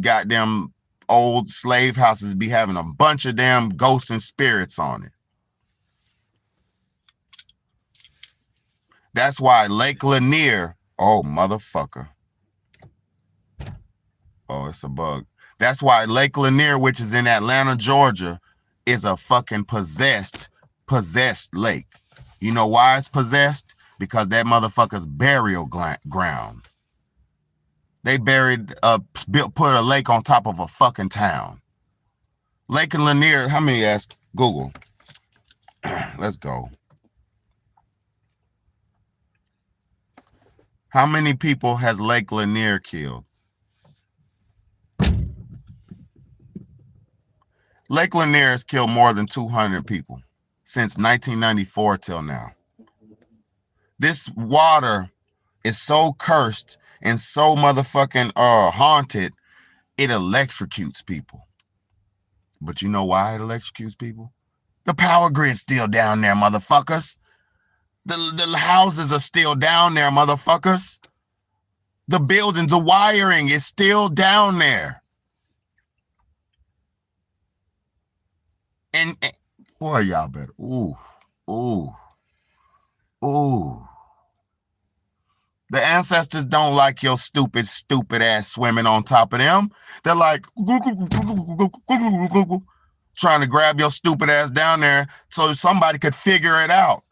goddamn old slave houses be having a bunch of damn ghosts and spirits on it. That's why Lake Lanier, oh, motherfucker. Oh, it's a bug. That's why Lake Lanier, which is in Atlanta, Georgia, is a fucking possessed lake. You know why it's possessed? Because that motherfucker's burial ground. They put a lake on top of a fucking town. Lake Lanier, how many asked Google? Let's go. How many people has Lake Lanier killed? Lake Lanier has killed more than 200 people since 1994 till now. This water is so cursed and so motherfucking haunted, it electrocutes people. But you know why it electrocutes people? The power grid's still down there, motherfuckers. The houses are still down there, motherfuckers. The building, the wiring is still down there. And boy, y'all better. Ooh. The ancestors don't like your stupid ass swimming on top of them. They're like trying to grab your stupid ass down there so somebody could figure it out.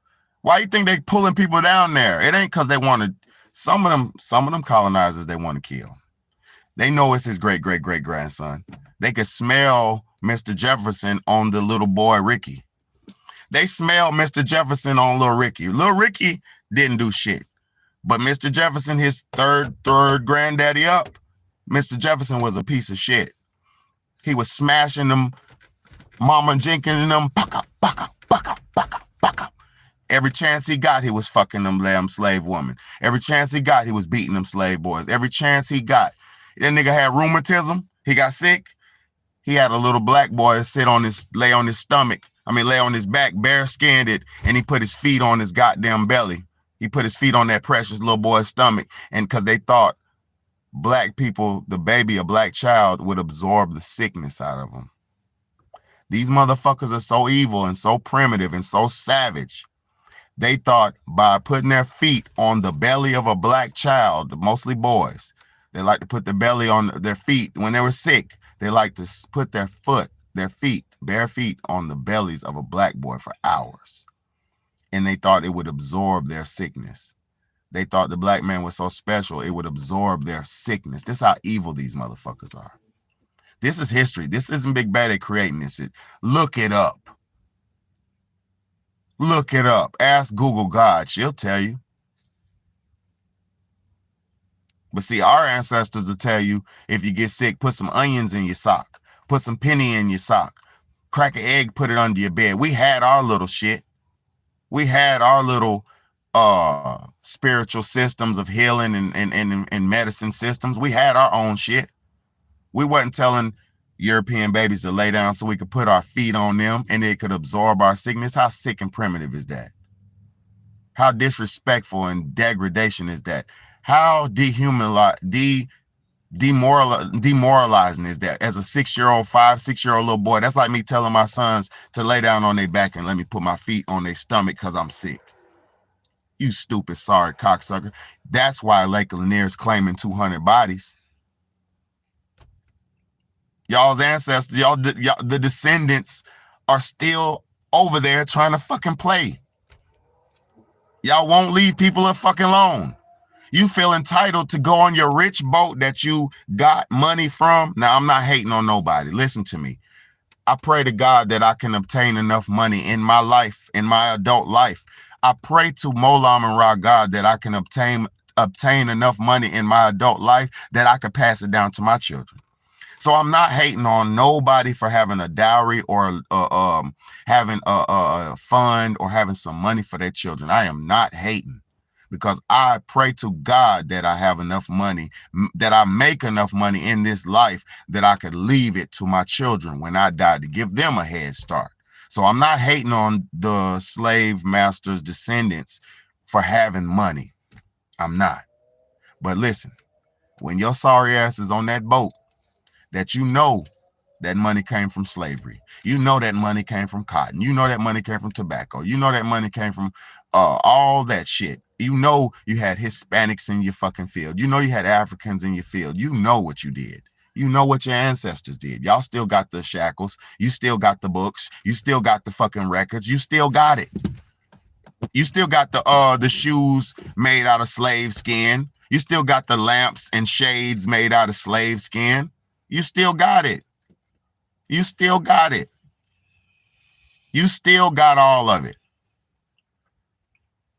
Why you think they pulling people down there? It ain't because they want to. Some of them colonizers they want to kill. They know it's his great grandson. They could smell Mr. Jefferson on the little boy Ricky. They smell Mr. Jefferson on little Ricky. Little Ricky didn't do shit. But Mr. Jefferson, his third granddaddy up, Mr. Jefferson was a piece of shit. He was smashing them, Mama Jenkins and them, buck up. Every chance he got, he was fucking them damn slave women. Every chance he got, he was beating them slave boys. Every chance he got. That nigga had rheumatism. He got sick. He had a little black boy lay on his back, bare skinned it, and he put his feet on his goddamn belly. He put his feet on that precious little boy's stomach, and because they thought black people, the baby, a black child, would absorb the sickness out of them. These motherfuckers are so evil and so primitive and so savage. They thought by putting their feet on the belly of a black child, mostly boys, they like to put the belly on their feet. When they were sick, they like to put their feet, bare feet on the bellies of a black boy for hours. And they thought it would absorb their sickness. They thought the black man was so special, it would absorb their sickness. This is how evil these motherfuckers are. This is history. This isn't Big Bad at creating this. Look it up. Look it up. Ask Google God. She'll tell you. But see, our ancestors will tell you, if you get sick, put some onions in your sock. Put some penny in your sock. Crack an egg, put it under your bed. We had our little shit. We had our little spiritual systems of healing and medicine systems. We had our own shit. We wasn't telling European babies to lay down so we could put our feet on them and it could absorb our sickness. How sick and primitive is that? How disrespectful and degradation is that? How demoralizing is that? As a 5-6-year-old little boy, that's like me telling my sons to lay down on their back and let me put my feet on their stomach because I'm sick. You stupid, sorry cocksucker. That's why Lake Lanier is claiming 200 bodies. Y'all's ancestors, the descendants are still over there trying to fucking play. Y'all won't leave people fucking alone. You feel entitled to go on your rich boat that you got money from. Now, I'm not hating on nobody. Listen to me. I pray to God that I can obtain enough money in my life, in my adult life. I pray to Molam and Ra God that I can obtain enough money in my adult life that I could pass it down to my children. So I'm not hating on nobody for having a dowry or having a fund or having some money for their children. I am not hating, because I pray to God that I have enough money, that I make enough money in this life that I could leave it to my children when I die to give them a head start. So I'm not hating on the slave masters' descendants for having money. I'm not. But listen, when your sorry ass is on that boat, that you know that money came from slavery. You know that money came from cotton. You know that money came from tobacco. You know that money came from all that shit. You know you had Hispanics in your fucking field. You know you had Africans in your field. You know what you did. You know what your ancestors did. Y'all still got the shackles. You still got the books. You still got the fucking records. You still got it. You still got the shoes made out of slave skin. You still got the lamps and shades made out of slave skin. You still got it. You still got it. You still got all of it.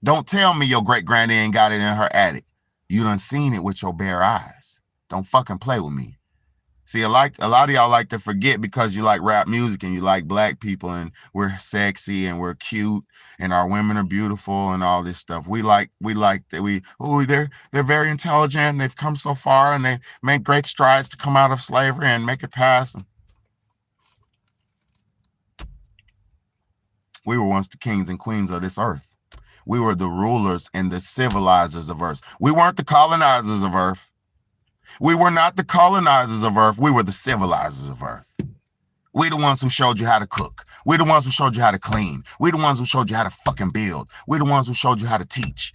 Don't tell me your great-granny ain't got it in her attic. You done seen it with your bare eyes. Don't fucking play with me. See, a lot of y'all like to forget because you like rap music and you like black people and we're sexy and we're cute and our women are beautiful and all this stuff. We like that they're very intelligent. They've come so far and they make great strides to come out of slavery and make it past. We were once the kings and queens of this earth. We were the rulers and the civilizers of Earth. We weren't the colonizers of Earth. We were not the colonizers of Earth. We were the civilizers of Earth. We the ones who showed you how to cook. We the ones who showed you how to clean. We the ones who showed you how to fucking build. We the ones who showed you how to teach.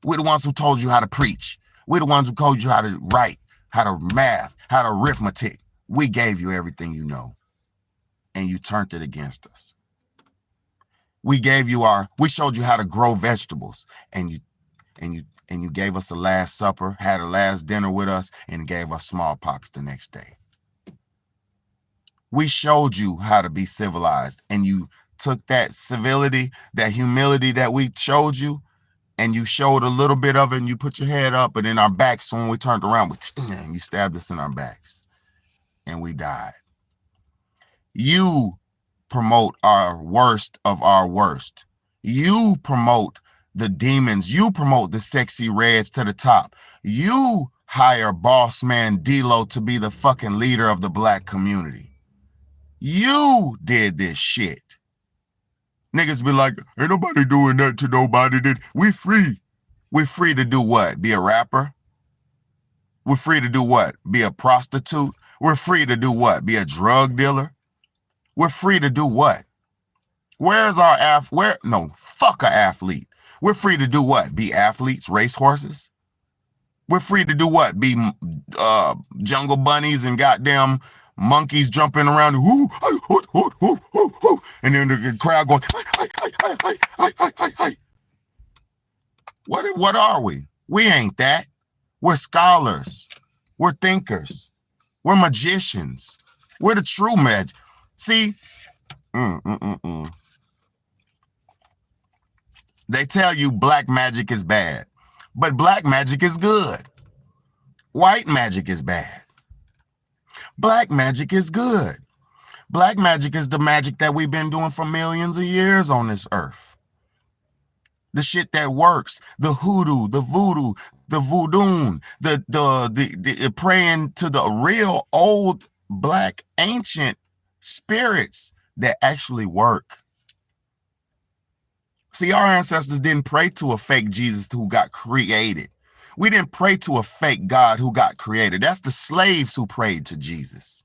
We the ones who told you how to preach. We the ones who told you how to write, how to math, how to arithmetic. We gave you everything you know, and you turned it against us. We showed you how to grow vegetables, and you gave us a last supper, had a last dinner with us, and gave us smallpox the next day. We showed you how to be civilized, and you took that civility, that humility that we showed you, and you showed a little bit of it, and you put your head up, but in our backs, when we turned around, you stabbed us in our backs, and we died. You promote our worst of our worst. You promote the demons. You promote the sexy reds to the top. You hire boss man D-Lo to be the fucking leader of the black community. You did this shit. Niggas be like, ain't nobody doing that to nobody. We free. We free to do what? Be a rapper? We're free to do what? Be a prostitute? We're free to do what? Be a drug dealer? We're free to do what? Where's our fuck a athlete. We're free to do what? Be athletes, racehorses? We're free to do what? Be jungle bunnies and goddamn monkeys jumping around, and then the crowd going, What are we? We ain't that. We're scholars. We're thinkers. We're magicians. We're the true magic. See, they tell you black magic is bad, but black magic is good. White magic is bad. Black magic is good. Black magic is the magic that we've been doing for millions of years on this earth. The shit that works, the hoodoo, the voodoo, the voodoo, the praying to the real old black ancient spirits that actually work. See, our ancestors didn't pray to a fake Jesus who got created. We didn't pray to a fake God who got created. That's the slaves who prayed to Jesus.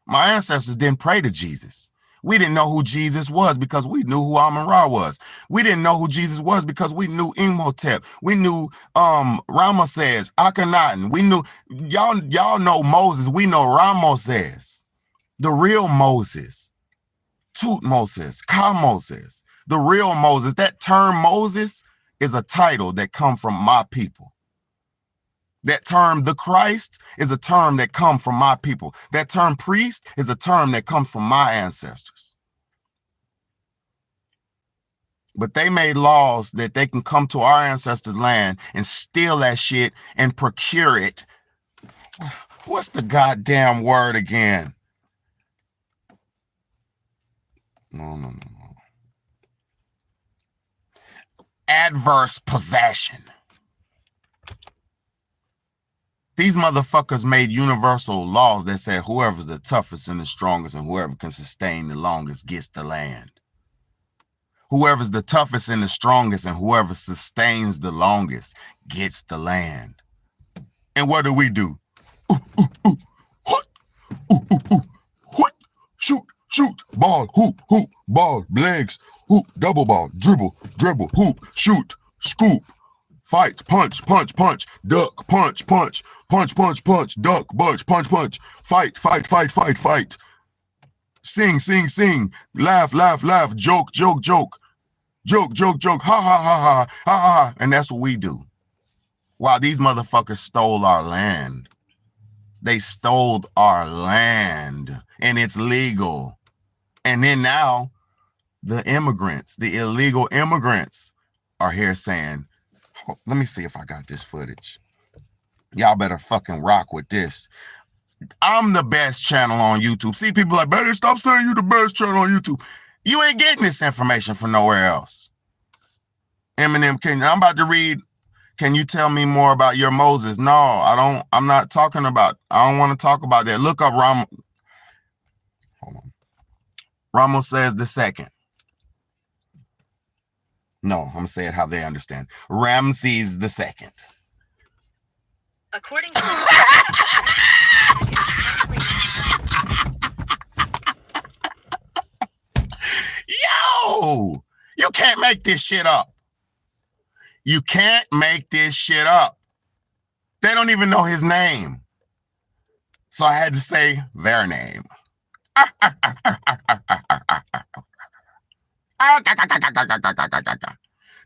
My ancestors didn't pray to Jesus. We didn't know who Jesus was because we knew who Amun-Ra was. We didn't know who Jesus was because we knew Imhotep. We knew Ramesses, Akhenaten. We knew, y'all know Moses. We know Ramesses, the real Moses, Tutmosis, Ka-Moses, the real Moses. That term Moses is a title that comes from my people. That term, the Christ, is a term that comes from my people. That term priest is a term that comes from my ancestors. But they made laws that they can come to our ancestors' land and steal that shit and procure it. What's the goddamn word again? No. Adverse possession. These motherfuckers made universal laws that said whoever's the toughest and the strongest and whoever can sustain the longest gets the land. Whoever's the toughest and the strongest and whoever sustains the longest gets the land. And what do? Shoot, ball, hoop, ball, legs, hoop, double ball, dribble, hoop, shoot, scoop, fight, punch, duck, punch, duck, punch, fight, sing, laugh, joke, ha, and that's what we do. While these motherfuckers stole our land. They stole our land, and it's legal. And then now, the immigrants, the illegal immigrants, are here saying, let me see if I got this footage. Y'all better fucking rock with this. I'm the best channel on YouTube. See, people like, better stop saying you the best channel on YouTube. You ain't getting this information from nowhere else. Eminem, I'm about to read. Can you tell me more about your Moses? No, I'm not talking about, I don't want to talk about that. Look up Ramesses II. No, I'm gonna say it how they understand. Ramses the second. According to Yo, you can't make this shit up. You can't make this shit up. They don't even know his name. So I had to say their name.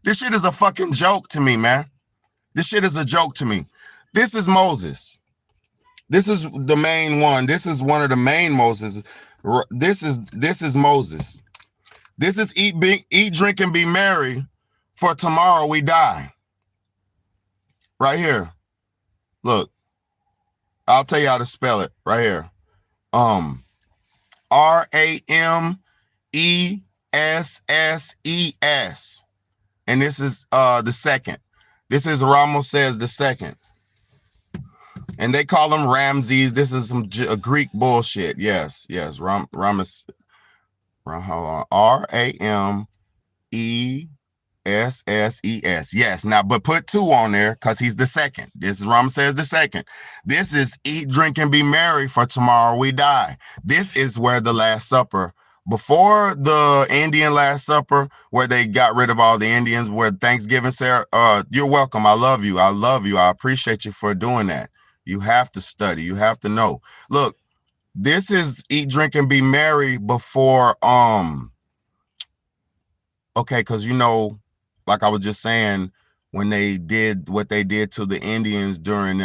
This shit is a fucking joke to me, man. This shit is a joke to me. This is Moses. This is the main one. This is one of the main Moses. This is Moses. This is eat, drink, and be merry, for tomorrow we die. Right here. Look. I'll tell you how to spell it right here. Ramesses. And this is the second. This is Ramesses the second. And they call him Ramses. This is some Greek bullshit. Yes. Ramesses. Hold on. Ramesses. Yes. Now, but put 2 on there because he's the second. This is Ramesses the second. This is eat, drink, and be merry, for tomorrow we die. This is where the Last Supper, before the Indian Last Supper, where they got rid of all the Indians, where Thanksgiving, Sarah, you're welcome. I love you. I appreciate you for doing that. You have to study. You have to know. Look, this is eat, drink, and be merry before, okay, because like I was just saying, when they did what they did to the Indians during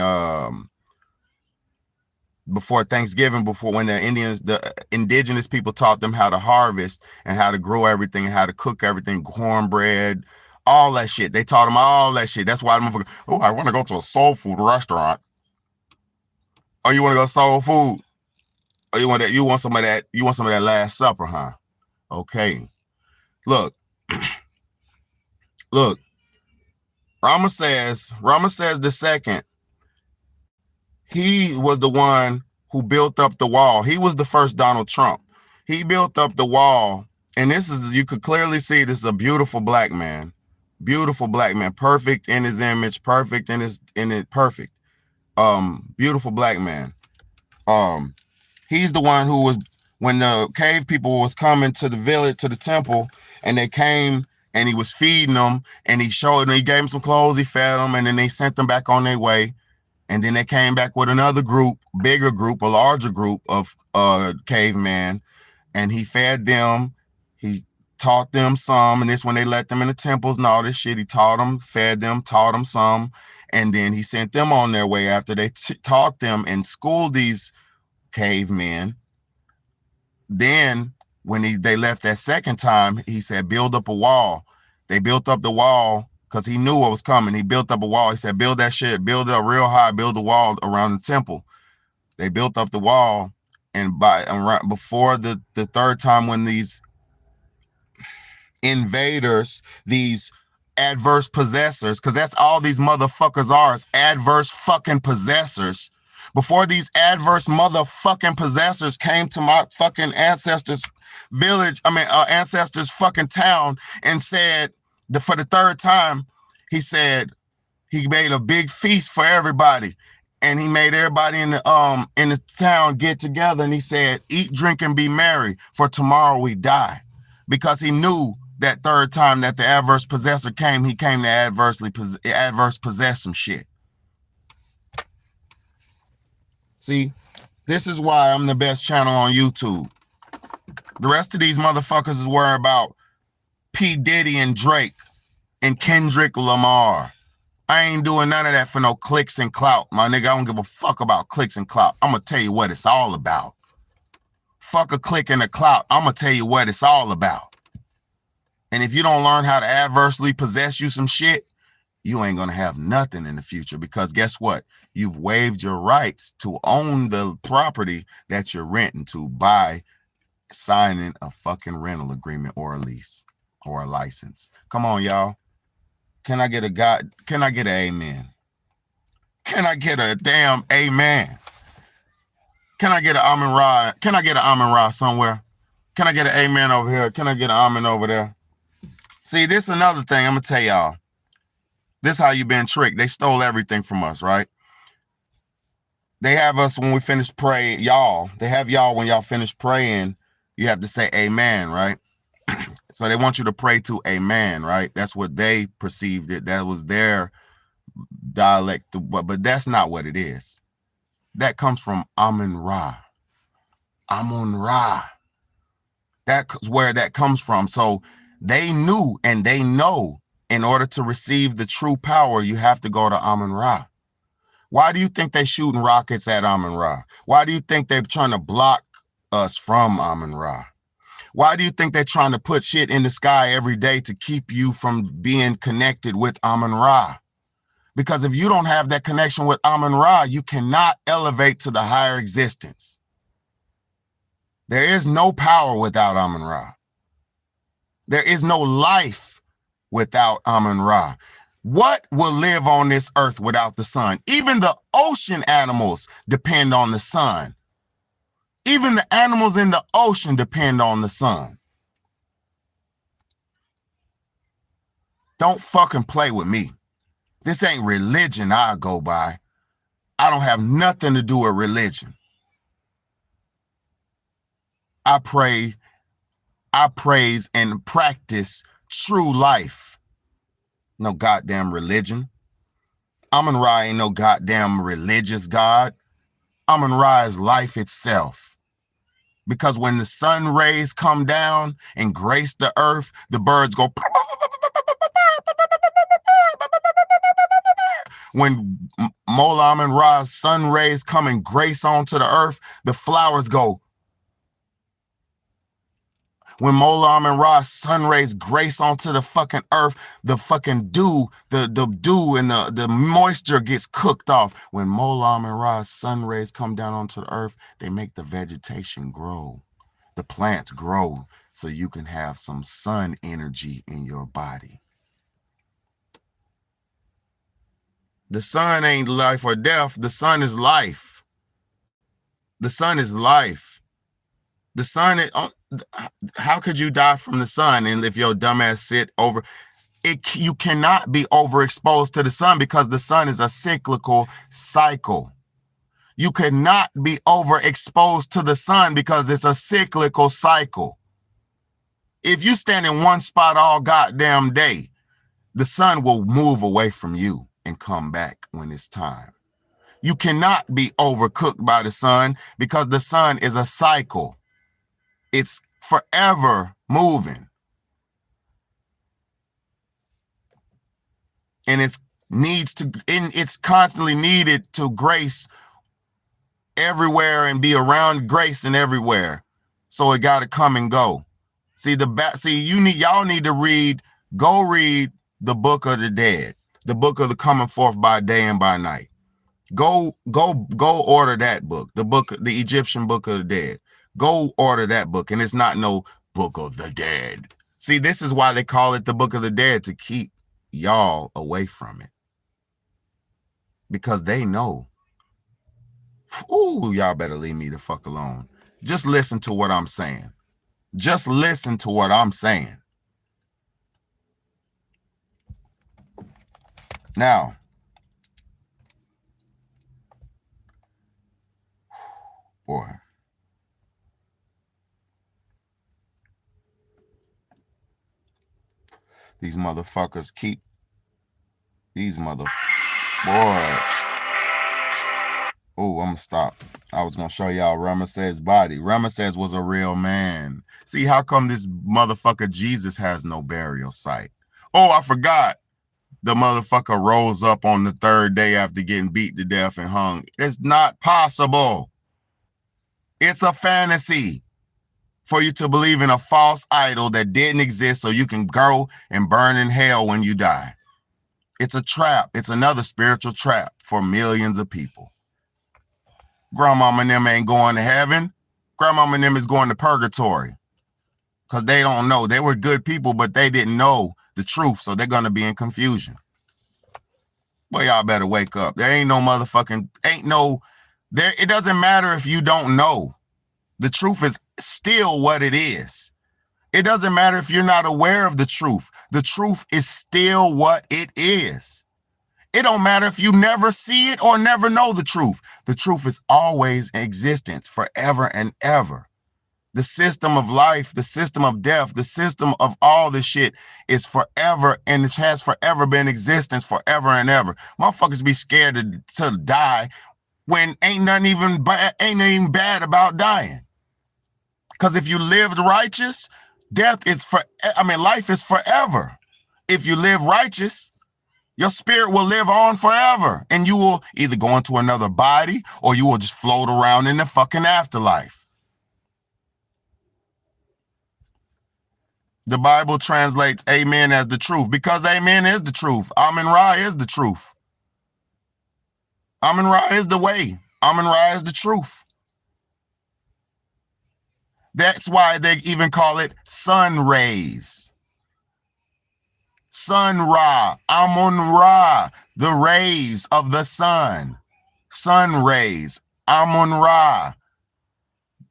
before Thanksgiving, when the indigenous people taught them how to harvest and how to grow everything and how to cook everything, cornbread, all that shit. They taught them all that shit. That's why I want to go to a soul food restaurant. Oh, you want to go soul food? Oh, you want some of that? You want some of that Last Supper, huh? Okay. Look. Ramesses the second, he was the one who built up the wall. He was the first Donald Trump. He built up the wall, and you could clearly see this is a beautiful black man. Beautiful black man, perfect in his image, perfect in it, perfect. Beautiful black man. He's the one who was, when the cave people was coming to the village, to the temple, and they came and he was feeding them, and he gave them some clothes, he fed them, and then they sent them back on their way. And then they came back with another group, bigger group, a larger group of cavemen, and he fed them. He taught them some, and this when they let them in the temples and all this shit, he taught them, fed them, taught them some, and then he sent them on their way after they taught them and schooled these cavemen. Then when they left that second time, he said, build up a wall. They built up the wall because he knew what was coming. He built up a wall. He said, build that shit, build it up real high, build a wall around the temple. They built up the wall, and before the third time, when these invaders, these adverse possessors, because that's all these motherfuckers are, is adverse fucking possessors. Before these adverse motherfucking possessors came to my fucking ancestors' village, ancestors' fucking town, and said, for the third time, he said he made a big feast for everybody, and he made everybody in the town get together, and he said, eat, drink, and be merry, for tomorrow we die. Because he knew that third time that the adverse possessor came, he came to adverse possess some shit. See, this is why I'm the best channel on YouTube. The rest of these motherfuckers is worried about P. Diddy and Drake and Kendrick Lamar. I ain't doing none of that for no clicks and clout, my nigga. I don't give a fuck about clicks and clout. I'm gonna tell you what it's all about. Fuck a click and a clout. I'm gonna tell you what it's all about. And if you don't learn how to adversely possess you some shit, you ain't gonna have nothing in the future, because guess what? You've waived your rights to own the property that you're renting to by signing a fucking rental agreement or a lease or a license. Come on, y'all. Can I get an amen? Can I get a damn amen? Can I get an Amen Ra? Can I get an Amen Ra somewhere? Can I get an amen over here? Can I get an amen over there? See, this is another thing I'm gonna tell y'all. This how you been tricked. They stole everything from us, right? They have us when we finish praying, y'all. They have y'all when y'all finish praying, you have to say amen, right? So they want you to pray to a man, right? That's what they perceived it. That was their dialect, but that's not what it is. That comes from Amun-Ra. Amun-Ra. That's where that comes from. So they knew and they know in order to receive the true power, you have to go to Amun-Ra. Why do you think they're shooting rockets at Amun-Ra? Why do you think they're trying to block us from Amun-Ra? Why do you think they're trying to put shit in the sky every day to keep you from being connected with Amun-Ra? Because if you don't have that connection with Amun-Ra, you cannot elevate to the higher existence. There is no power without Amun-Ra. There is no life without Amun-Ra. What will live on this earth without the sun? Even the ocean animals depend on the sun. Even the animals in the ocean depend on the sun. Don't fucking play with me. This ain't religion I go by. I don't have nothing to do with religion. I pray, I praise and practice true life. No goddamn religion. Amun-Ra ain't no goddamn religious God. Amun-Ra is life itself. Because when the sun rays come down and grace the earth, the birds go. When Mola Amun-Ra's sun rays come and grace onto the earth, the flowers go. When Mola Amun-Ra's sun rays grace onto the fucking earth, the fucking dew, the dew and the moisture gets cooked off. When Mola Amun-Ra's sun rays come down onto the earth, they make the vegetation grow. The plants grow so you can have some sun energy in your body. The sun ain't life or death. The sun is life. The sun is life. The sun is... How could you die from the sun? And if your dumbass sit over it, you cannot be overexposed to the sun because the sun is a cyclical cycle. You cannot be overexposed to the sun because it's a cyclical cycle. If you stand in one spot all goddamn day, the sun will move away from you and come back when it's time. You cannot be overcooked by the sun because the sun is a cycle. It's forever moving. And it's constantly needed to grace everywhere and be around grace and everywhere. So it got to come and go. Y'all need to go read the Book of the Dead, the book of the coming forth by day and by night. Go order that book, the Egyptian Book of the Dead. Go order that book, and it's not no Book of the Dead. See, this is why they call it the Book of the Dead, to keep y'all away from it. Because they know. Ooh, y'all better leave me the fuck alone. Just listen to what I'm saying. Just listen to what I'm saying. Now, boy. These motherfuckers keep boy. Oh, I'm gonna stop. I was gonna show y'all Ramesses' body. Ramesses was a real man. See, how come this motherfucker Jesus has no burial site? Oh, I forgot. The motherfucker rose up on the third day after getting beat to death and hung. It's not possible. It's a fantasy for you to believe in a false idol that didn't exist so you can go and burn in hell when you die. It's a trap. It's another spiritual trap for millions of people. Grandmama and them ain't going to heaven. Grandmama and them is going to purgatory because they don't know. They were good people, but they didn't know the truth, so they're going to be in confusion. Boy, y'all better wake up. There ain't no motherfucking, it doesn't matter if you don't know. The truth is still what it is. It doesn't matter if you're not aware of the truth. The truth is still what it is. It don't matter if you never see it or never know the truth. The truth is always in existence forever and ever. The system of life, the system of death, the system of all this shit is forever, and it has forever been in existence forever and ever. Motherfuckers be scared to die when ain't nothing even bad about dying. Because if you lived righteous, life is forever. If you live righteous, your spirit will live on forever, and you will either go into another body or you will just float around in the fucking afterlife. The Bible translates amen as the truth because amen is the truth. Amen Ra is the truth. Amen Ra is the way. Amen Ra is the truth. That's why they even call it sun rays. Sun Ra, Amun Ra, the rays of the sun. Sun rays, Amun Ra.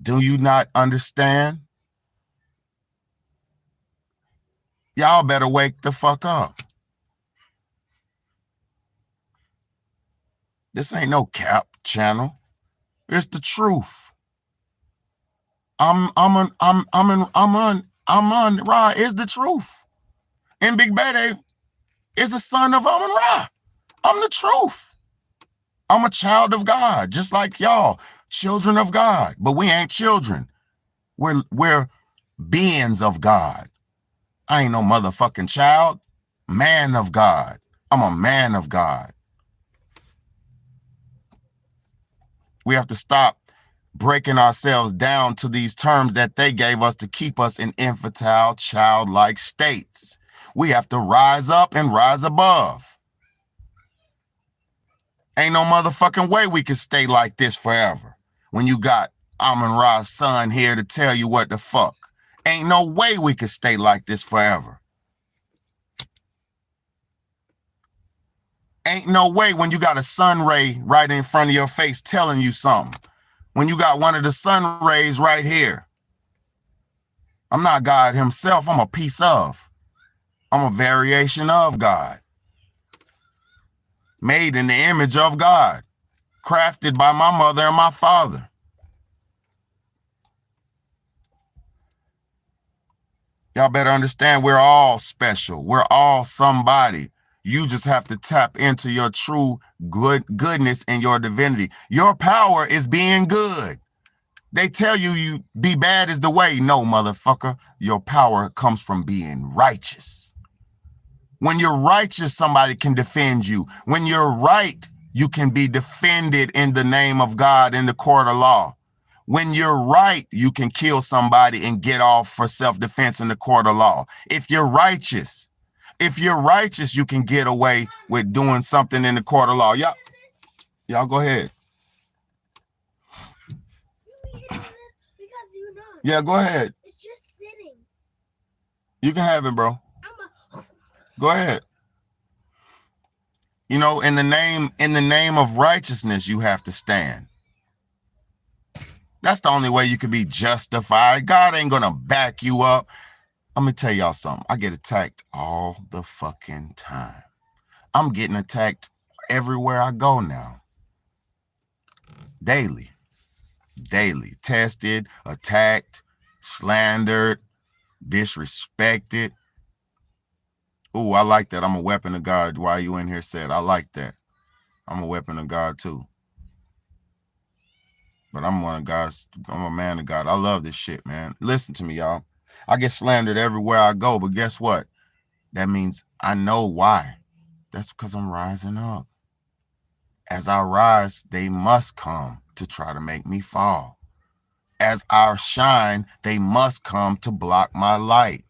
Do you not understand? Y'all better wake the fuck up. This ain't no cap channel. It's the truth. Amun Ra is the truth. And Big Bad is a son of Amun Ra. I'm the truth. I'm a child of God, just like y'all, children of God. But we ain't children. We're beings of God. I ain't no motherfucking child. Man of God. I'm a man of God. We have to stop breaking ourselves down to these terms that they gave us to keep us in infantile, childlike states. We have to rise up and rise above. Ain't no motherfucking way we can stay like this forever when you got Amun Ra's son here to tell you what the fuck. Ain't no way we can stay like this forever. Ain't no way when you got a sun ray right in front of your face telling you something. When you got one of the sun rays right here. I'm not God himself. I'm a piece of. I'm a variation of God. Made in the image of God. Crafted by my mother and my father. Y'all better understand we're all special. We're all somebody. You just have to tap into your true goodness and your divinity. Your power is being good. They tell you be bad is the way. No, motherfucker. Your power comes from being righteous. When you're righteous, somebody can defend you. When you're right, you can be defended in the name of God in the court of law. When you're right, you can kill somebody and get off for self-defense in the court of law. If you're righteous, you can get away with doing something in the court of law. Y'all go ahead. Yeah, go ahead. It's just sitting. You can have it, bro. Go ahead. You know, in the name of righteousness, you have to stand. That's the only way you can be justified. God ain't gonna back you up. I'm gonna tell y'all something. I get attacked all the fucking time. I'm getting attacked everywhere I go now. Daily. Tested, attacked, slandered, disrespected. Ooh, I like that. I'm a weapon of God. Why you in here said, I like that. I'm a weapon of God too. But I'm a man of God. I love this shit, man. Listen to me, y'all. I get slandered everywhere I go, but guess what? That means I know why. That's because I'm rising up. As I rise, they must come to try to make me fall. As I shine, they must come to block my light.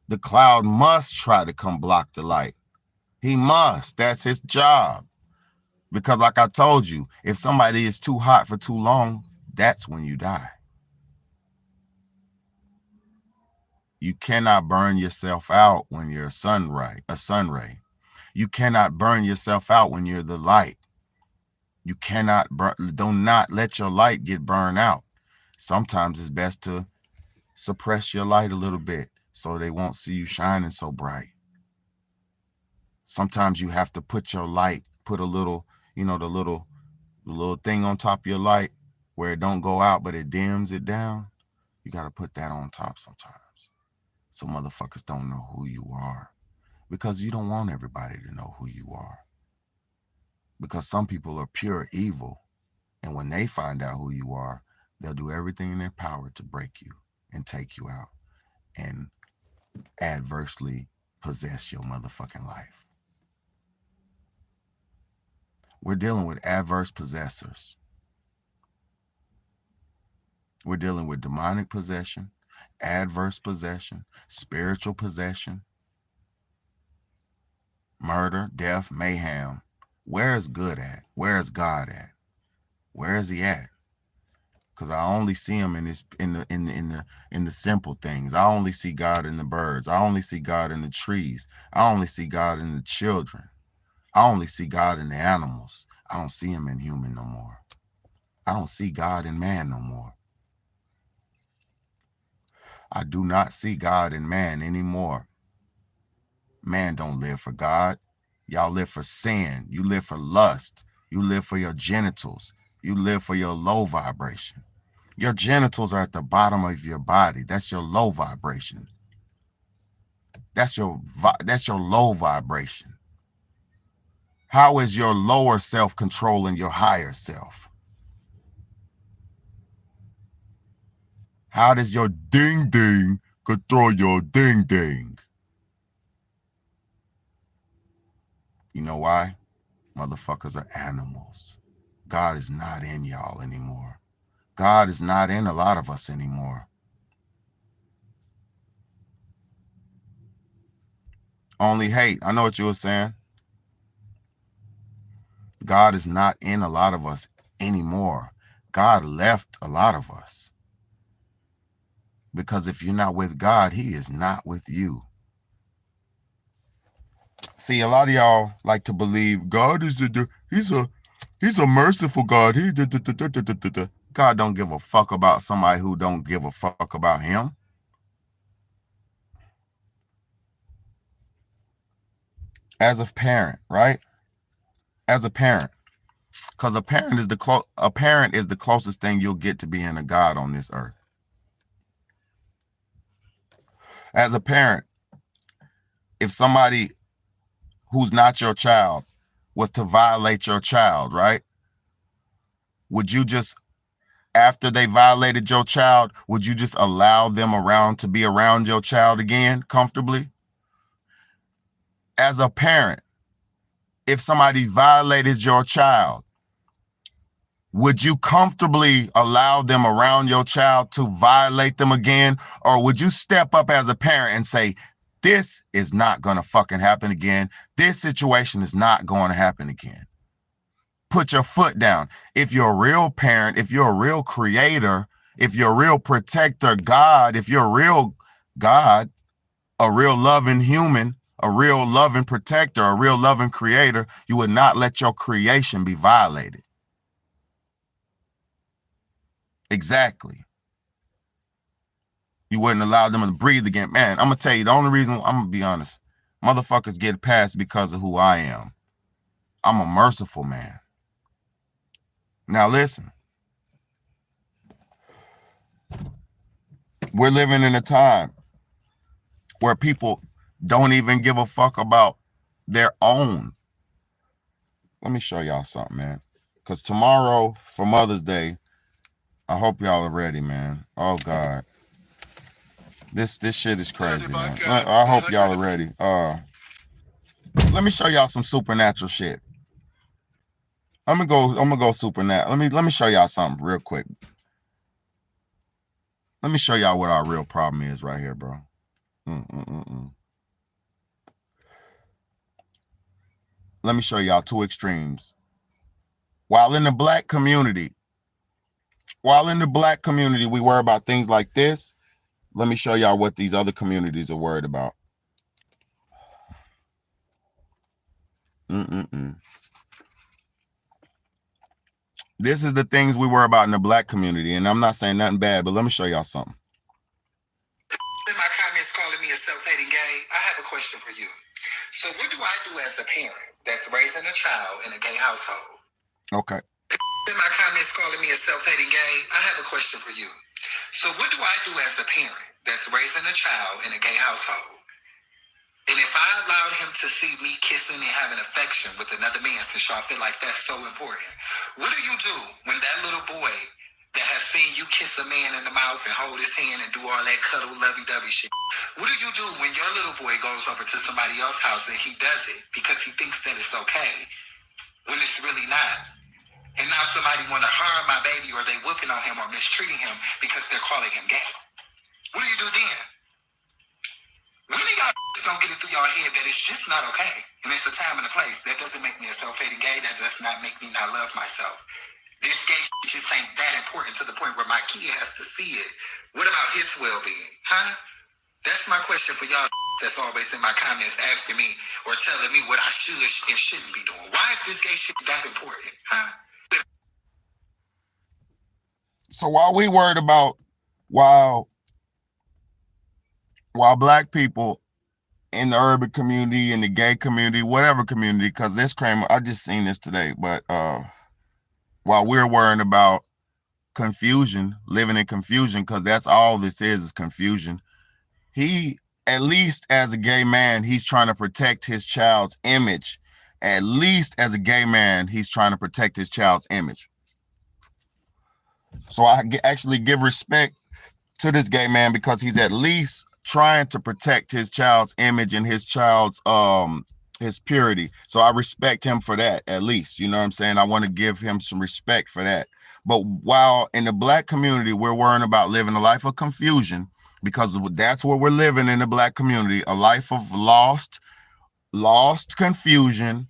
The cloud must try to come block the light. He must. That's his job. Because like I told you, if somebody is too hot for too long, that's when you die. You cannot burn yourself out when you're a sun ray. You cannot burn yourself out when you're the light. You cannot do not let your light get burned out. Sometimes it's best to suppress your light a little bit so they won't see you shining so bright. Sometimes you have to put your light, put a little, you know, the little thing on top of your light where it don't go out, but it dims it down. You got to put that on top sometimes. So motherfuckers don't know who you are, because you don't want everybody to know who you are. Because some people are pure evil. And when they find out who you are, they'll do everything in their power to break you and take you out and adversely possess your motherfucking life. We're dealing with adverse possessors. We're dealing with demonic possession, adverse possession, spiritual possession, murder, death, mayhem. Where is good at? Where is God at? Where is he at? Because I only see him in the simple things. I only see God in the birds. I only see God in the trees. I only see God in the children. I only see God in the animals. I don't see him in human no more. I don't see God in man no more. I do not see God in man anymore. Man don't live for God. Y'all live for sin. You live for lust. You live for your genitals. You live for your low vibration. Your genitals are at the bottom of your body. That's your low vibration. That's your low vibration. How is your lower self controlling your higher self? How does your ding ding control your ding ding? You know why? Motherfuckers are animals. God is not in y'all anymore. God is not in a lot of us anymore. Only hate. I know what you were saying. God is not in a lot of us anymore. God left a lot of us. Because if you're not with God, he is not with you. See, a lot of y'all like to believe God is he's a merciful God. God don't give a fuck about somebody who don't give a fuck about him. As a parent, right? As a parent, because a parent is the closest thing you'll get to being a God on this earth. As a parent, if somebody who's not your child was to violate your child, right? Would you just, after they violated your child, would you just allow them around to be around your child again comfortably? As a parent, if somebody violated your child, would you comfortably allow them around your child to violate them again? Or would you step up as a parent and say, this is not going to fucking happen again. This situation is not going to happen again. Put your foot down. If you're a real parent, if you're a real creator, if you're a real protector, God, if you're a real God, a real loving human, a real loving protector, a real loving creator, you would not let your creation be violated. Exactly. You wouldn't allow them to breathe again. Man, I'm going to tell you, the only reason, I'm going to be honest, motherfuckers get past because of who I am. I'm a merciful man. Now listen, we're living in a time where people don't even give a fuck about their own. Let me show y'all something, man. Because tomorrow for Mother's Day, I hope y'all are ready, man. Oh God. This shit is crazy, man. I hope y'all are ready. Let me show y'all some supernatural shit. I'm gonna go supernatural. Let me show y'all something real quick. Let me show y'all what our real problem is right here, bro. Let me show y'all two extremes. While in the black community, we worry about things like this. Let me show y'all what these other communities are worried about. This is the things we worry about in the black community. And I'm not saying nothing bad, but let me show y'all something. self-hating gay, I have a question for you. So what do I do as a parent that's raising a child in a gay household? Okay. In my comments calling me a self-hating gay, I have a question for you. So what do I do as a parent that's raising a child in a gay household? And if I allowed him to see me kissing and having affection with another man, since y'all feel like that's so important, what do you do when that little boy that has seen you kiss a man in the mouth and hold his hand and do all that cuddle lovey-dovey shit? What do you do when your little boy goes over to somebody else's house and he does it because he thinks that it's okay when it's really not? And now somebody want to harm my baby, or they whooping on him or mistreating him because they're calling him gay. What do you do then? When do y'all don't get it through y'all head that it's just not okay? And it's a time and a place. That doesn't make me a self-hating gay. That does not make me not love myself. This gay shit just ain't that important to the point where my kid has to see it. What about his well-being? Huh? That's my question for y'all that's always in my comments asking me or telling me what I should and shouldn't be doing. Why is this gay shit that important? Huh? So while we worried about while black people in the urban community, in the gay community, whatever community, because this Kramer, I just seen this today, but while we're worrying about confusion, living in confusion, because that's all this is confusion, he, at least as a gay man, he's trying to protect his child's image. At least as a gay man, he's trying to protect his child's image. So I actually give respect to this gay man because he's at least trying to protect his child's image and his child's his purity. So I respect him for that, at least. You know what I'm saying? I want to give him some respect for that. But while in the black community, we're worrying about living a life of confusion, because that's what we're living in the black community, a life of lost confusion,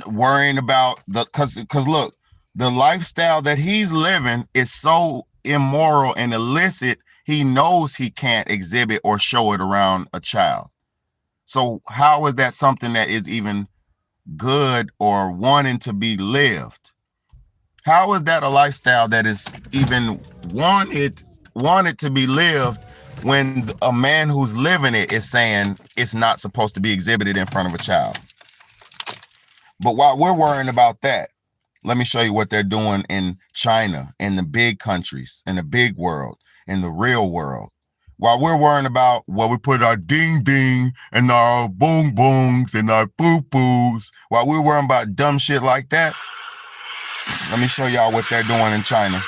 worrying about because look, the lifestyle that he's living is so immoral and illicit, he knows he can't exhibit or show it around a child. So how is that something that is even good or wanting to be lived? How is that a lifestyle that is even wanted to be lived when a man who's living it is saying it's not supposed to be exhibited in front of a child? But while we're worrying about that, let me show you what they're doing in China, in the big countries, in the big world, in the real world. While we're worrying about where we put our ding ding and our boom booms and our boo boos, while we're worrying about dumb shit like that, let me show y'all what they're doing in China.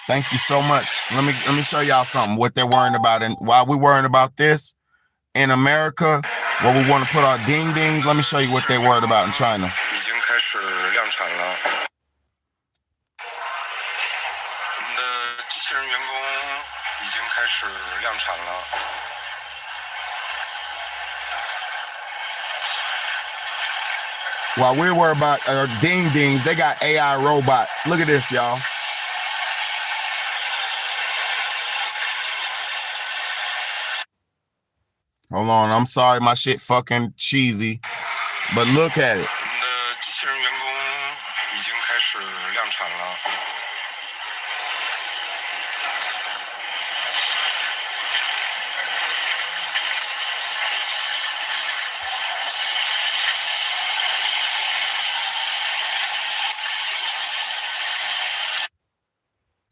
Thank you so much. Let me show y'all something, what they're worrying about. And while we're worrying about this, in America, where we want to put our ding dings, let me show you what they're worried about in China. While we're worried about our ding dings, they got AI robots. Look at this, y'all. Hold on, I'm sorry, my shit fucking cheesy, but look at it.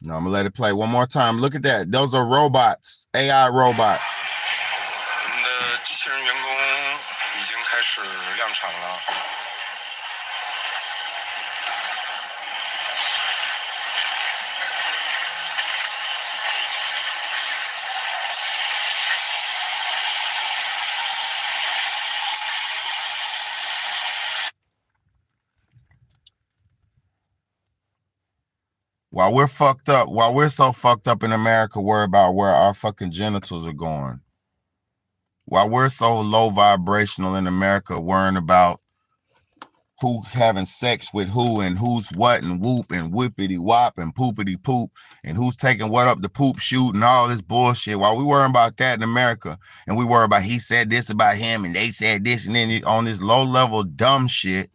No, I'm gonna let it play one more time. Look at that. Those are robots, AI robots. While we're fucked up, while we're so fucked up in America, worry about where our fucking genitals are going. While we're so low vibrational in America, worrying about who's having sex with who and who's what and whoop and whippity wop and poopity poop and who's taking what up the poop chute and all this bullshit. While we worrying about that in America, and we worry about he said this about him and they said this, and then on this low level dumb shit,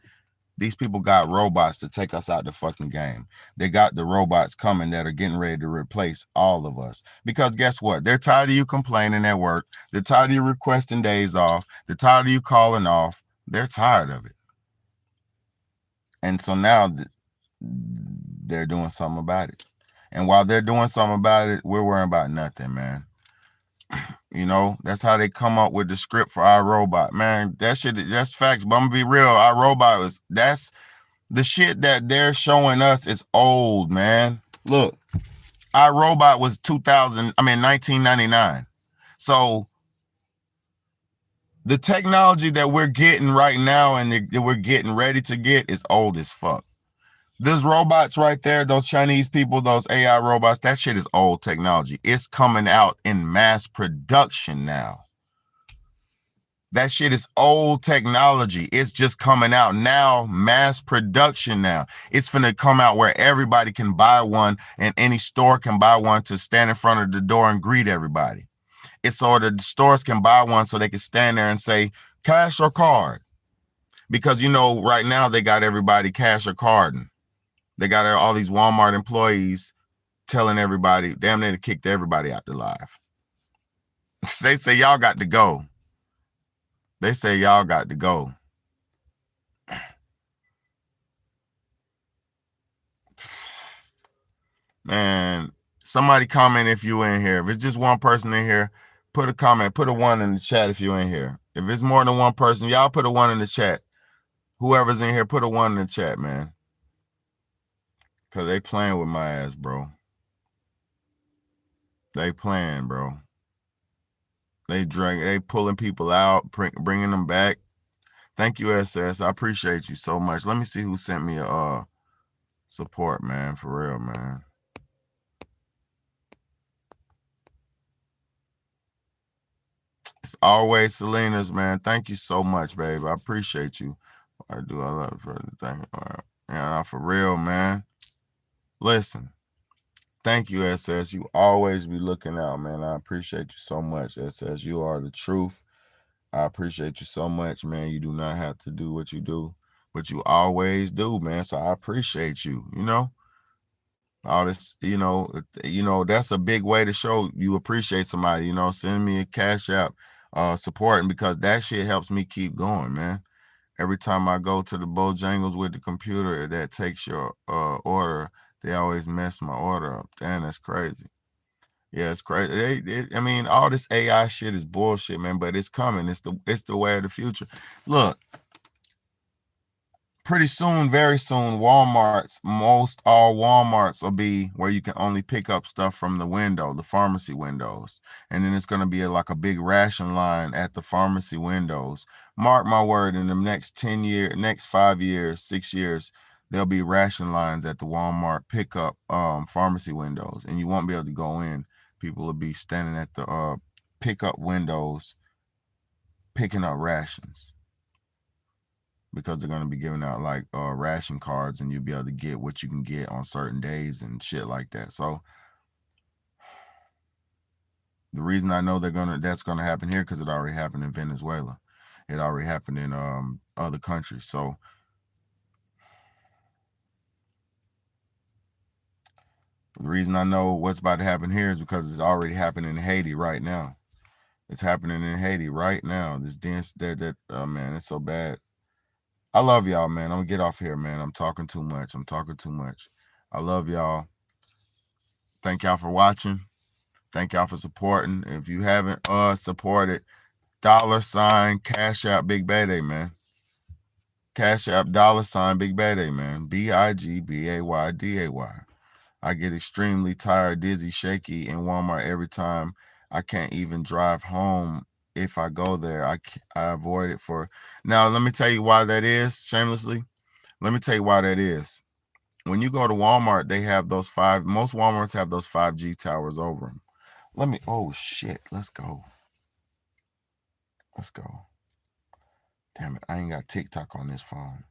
These people got robots to take us out the fucking game. They got the robots coming that are getting ready to replace all of us. Because guess what? They're tired of you complaining at work. They're tired of you requesting days off. They're tired of you calling off. They're tired of it. And so now they're doing something about it. And while they're doing something about it, we're worrying about nothing, man. You know, that's how they come up with the script for iRobot, man. That shit, that's facts. But I'm gonna be real. iRobot that's the shit that they're showing us is old, man. Look, iRobot was 1999. So the technology that we're getting right now and that we're getting ready to get is old as fuck. Those robots right there, those Chinese people, those AI robots, that shit is old technology. It's coming out in mass production now. That shit is old technology. It's just coming out now, mass production now. It's finna come out where everybody can buy one and any store can buy one to stand in front of the door and greet everybody. It's so the stores can buy one so they can stand there and say cash or card. Because, you know, right now they got everybody cash or carding. They got all these Walmart employees telling everybody, damn, they kicked everybody out the live. They say, y'all got to go. They say, y'all got to go. Man, somebody comment if you in here. If it's just one person in here, put a comment, put a 1 in the chat if you in here. If it's more than one person, y'all put a 1 in the chat. Whoever's in here, put a 1 in the chat, man. Because they playing with my ass, bro. They playing, bro. They pulling people out, bringing them back. Thank you, SS. I appreciate you so much. Let me see who sent me a support, man. For real, man. It's always Selena's, man. Thank you so much, babe. I appreciate you. I love it for the thing. Yeah, for real, man. Listen, thank you, SS. You always be looking out, man. I appreciate you so much, SS. You are the truth. I appreciate you so much, man. You do not have to do what you do, but you always do, man. So I appreciate you, you know? All this, you know, that's a big way to show you appreciate somebody, you know, send me a cash app, supporting, because that shit helps me keep going, man. Every time I go to the Bojangles with the computer that takes your order, they always mess my order up. Damn, that's crazy. Yeah, it's crazy. I mean, all this AI shit is bullshit, man, but it's coming. It's the way of the future. Look, pretty soon, very soon, most all Walmarts will be where you can only pick up stuff from the window, the pharmacy windows. And then it's going to be like a big ration line at the pharmacy windows. Mark my word, in the next 10 years, next 5 years, 6 years, there'll be ration lines at the Walmart pickup pharmacy windows, and you won't be able to go in. People will be standing at the pickup windows picking up rations, because they're going to be giving out like ration cards, and you'll be able to get what you can get on certain days and shit like that. So the reason I know that's going to happen here, because it already happened in Venezuela. It already happened in other countries. So the reason I know what's about to happen here is because it's already happening in Haiti right now. It's happening in Haiti right now. This dance man, it's so bad. I love y'all, man. I'm gonna get off here, man. I'm talking too much. I love y'all. Thank y'all for watching. Thank y'all for supporting. If you haven't supported, $ Cash App Big Bad A, man. Cash App $ Big Bad A, man. BIGBAYDAY. I get extremely tired, dizzy, shaky in Walmart every time. I can't even drive home. If I go there, I avoid it for now. Let me tell you why that is. Shamelessly, let me tell you why that is. When you go to Walmart, they have those most Walmarts have those 5G towers over them. Oh shit, let's go. Damn it, I ain't got TikTok on this phone.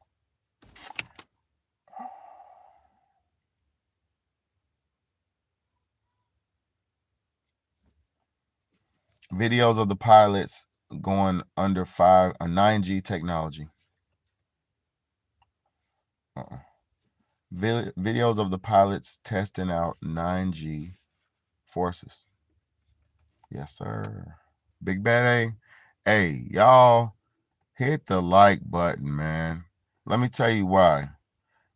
Videos of the pilots going under 9G technology. Videos of the pilots testing out 9G forces. Yes, sir. Big Bad A. Hey, y'all, hit the like button, man. Let me tell you why.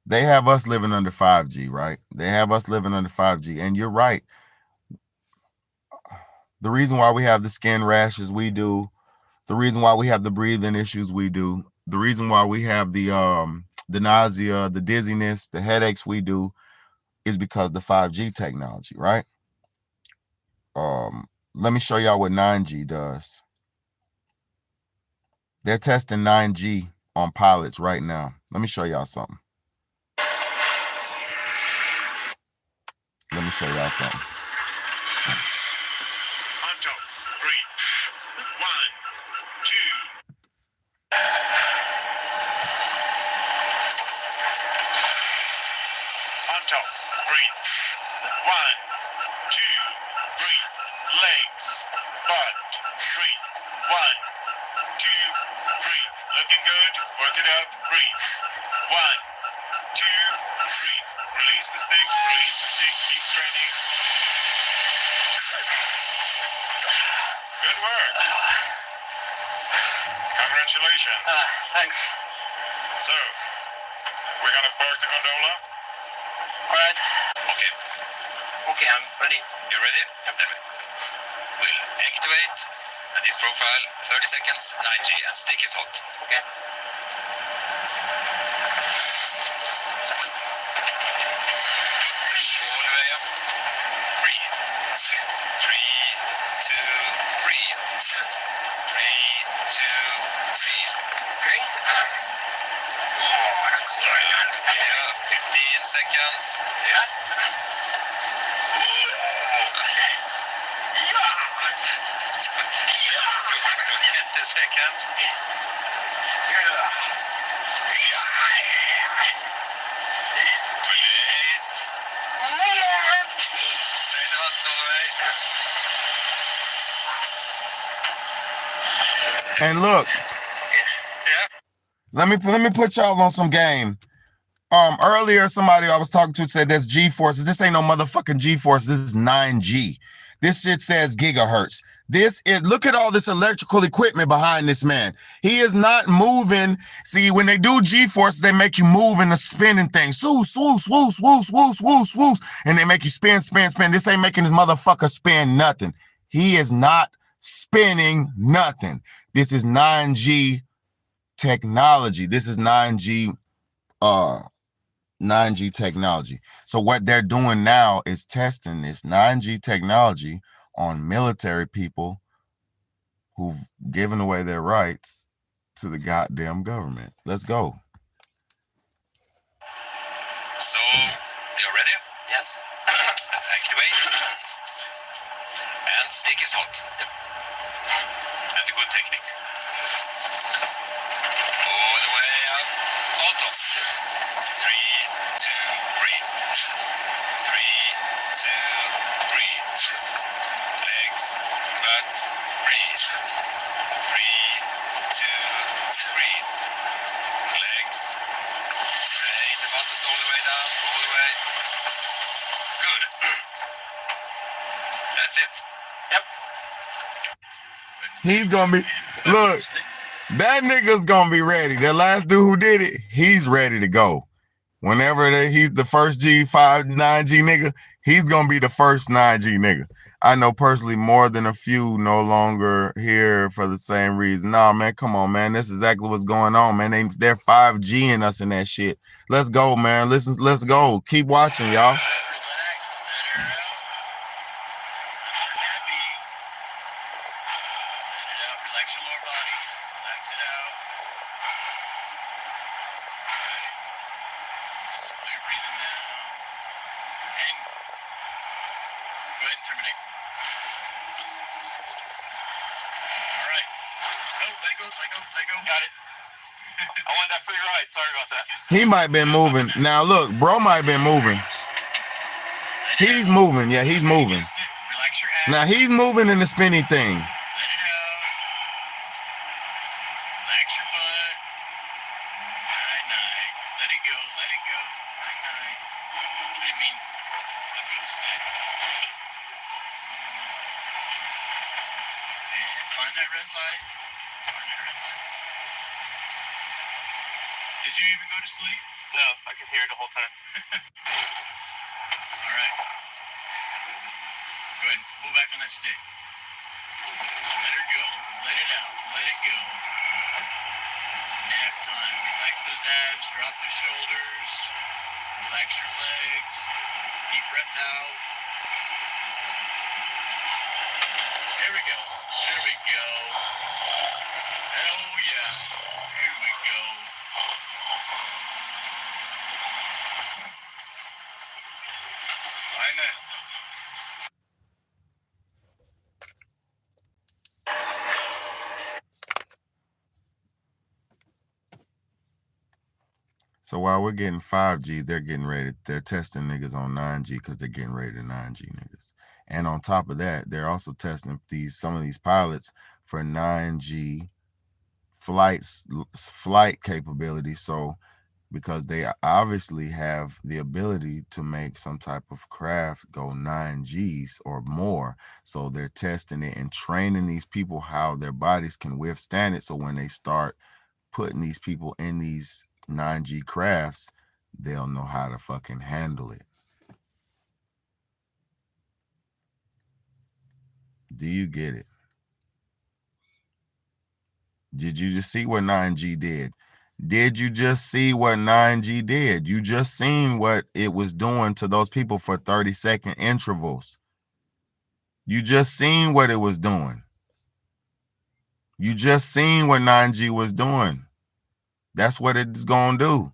They have us living under 5G, right? They have us living under 5G. And you're right. The reason why we have the skin rashes we do, the reason why we have the breathing issues we do, the reason why we have the nausea, the dizziness, the headaches we do is because the 5G technology, right? Let me show y'all what 9G does. They're testing 9G on pilots right now. Let me show y'all something. Let me show y'all something. On top, 3, 1, 2. On top, 3, 1, 2, 3. Legs, butt, 3, 1, 2, 3. Looking good. Work it out. 3, 1, 2, 3. Release the stick. Release the stick. Keep training. Good work. Congratulations. Thanks. So, we're gonna park the gondola. All right. Okay. Okay, I'm ready. You ready? Yep. Then we'll activate and this profile. 30 seconds. 9G and stick is hot. Okay. All the way up. Breathe. 3, 2, breathe. 3, 2, breathe. Okay. Yeah, 15 seconds. Yeah. 20 seconds. And look, let me put y'all on some game. Earlier somebody I was talking to said that's G-forces. This ain't no motherfucking G-force. This is 9G. This shit says gigahertz. Look at all this electrical equipment behind this man. He is not moving. See, when they do G-force, they make you move in the spinning thing. Swoosh, swoosh, swoosh, swoosh, swoosh, swoosh, swoosh. And they make you spin, spin, spin. This ain't making this motherfucker spin nothing. He is not spinning nothing. This is 9G technology. This is 9G 9G technology. So what they're doing now is testing this 9G technology on military people who've given away their rights to the goddamn government. Let's go. So, you're ready? Yes. Activate. And stick is hot. And a good technique. All the way up. On top. 3, 2, breathe. 3, 2, breathe. Legs, butt, breathe. 3, 2, breathe. Legs. Train the muscles all the way down, all the way. Good. That's it. Yep. He's gonna be, look, that nigga's gonna be ready. The last dude who did it, he's ready to go. Whenever he's the first G5 9G nigga, he's gonna be the first 9G nigga. I know personally more than a few no longer here for the same reason. Nah, man, come on, man. That's exactly what's going on, man. They're 5Ging us in that shit. Let's go, man. Listen, let's go. Keep watching, y'all. Relax. Let her out. Happy. Let it out. Relax your lower body. Relax it out. Slowly breathing down. And go ahead and terminate. All right. No, let go. Got it. I want that free ride. Sorry about that. He might been moving. Now look, bro might been moving. He's moving. Yeah, he's moving. Relax your abs. Now he's moving in the spinny thing. Let it out. Relax your butt. Night, night. Let it go. Let it mean, the ghost did. And find that red light. Find that red light. Did you even go to sleep? No, I could hear it the whole time. All right. Go ahead and pull back on that stick. Let her go. Let it out. Let it go. Nap time. Relax those abs. Drop the shoulders. Relax your legs. Deep breath out. There we go. There we go. Oh, yeah. Here we go. Find that. So while we're getting 5G, they're testing niggas on 9G because they're getting ready to 9G niggas. And on top of that, they're also testing some of these pilots for 9G flight capability. So because they obviously have the ability to make some type of craft go 9Gs or more. So they're testing it and training these people how their bodies can withstand it. So when they start putting these people in these 9G crafts, they'll know how to fucking handle it. Do you get it? Did you just see what 9G did? Did you just see what 9G did? You just seen what it was doing to those people for 30-second intervals. You just seen what it was doing. You just seen what 9G was doing. That's what it's going to do.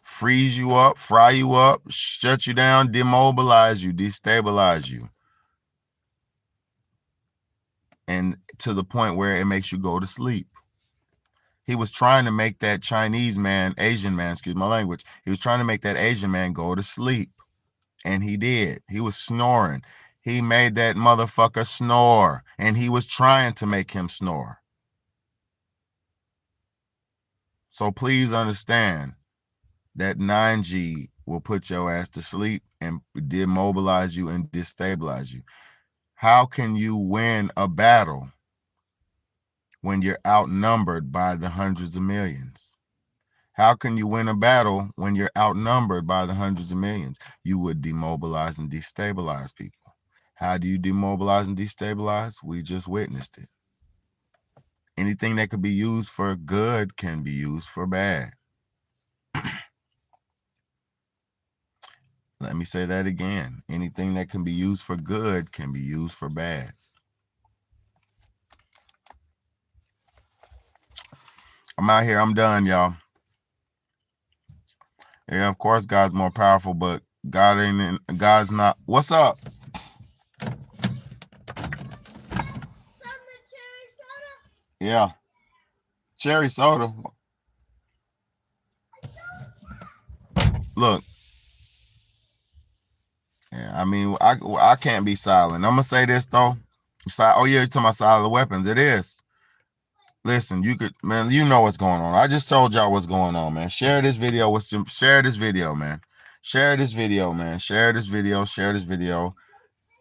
Freeze you up, fry you up, shut you down, demobilize you, destabilize you. And to the point where it makes you go to sleep. He was trying to make that Asian man, excuse my language. He was trying to make that Asian man go to sleep. And he did. He was snoring. He made that motherfucker snore. And he was trying to make him snore. So please understand that 9G will put your ass to sleep and demobilize you and destabilize you. How can you win a battle when you're outnumbered by the hundreds of millions? How can you win a battle when you're outnumbered by the hundreds of millions? You would demobilize and destabilize people. How do you demobilize and destabilize? We just witnessed it. Anything that could be used for good can be used for bad. Let me say that again. Anything that can be used for good can be used for bad. I'm out here. I'm done, y'all. Yeah, of course, God's more powerful, but God's not. What's up? Yeah. Cherry soda. Look. Yeah, I mean, I can't be silent. I'm gonna say this though. Oh yeah, you're talking about silent weapons. It is. Listen, man, you know what's going on. I just told y'all what's going on, man. Share this video share this video, man. Share this video, man. Share this video. Share this video.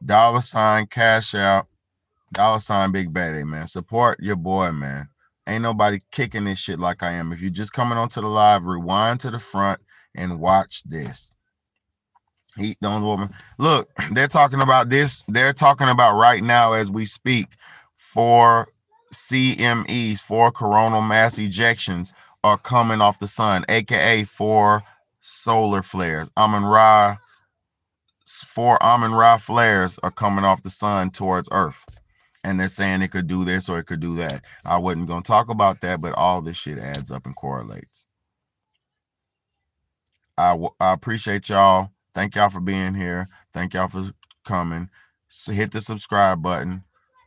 $ Cash Out. $ Big Daddy, man. Support your boy, man. Ain't nobody kicking this shit like I am. If you're just coming onto the live, rewind to the front and watch this. Heat those women. Look, they're talking about this. They're talking about right now as we speak, 4 CMEs, 4 coronal mass ejections are coming off the sun, aka 4 solar flares. 4 Amun-Ra flares are coming off the sun towards Earth. And they're saying it could do this or it could do that. I wasn't going to talk about that, but all this shit adds up and correlates. I appreciate y'all. Thank y'all for being here. Thank y'all for coming. So hit the subscribe button.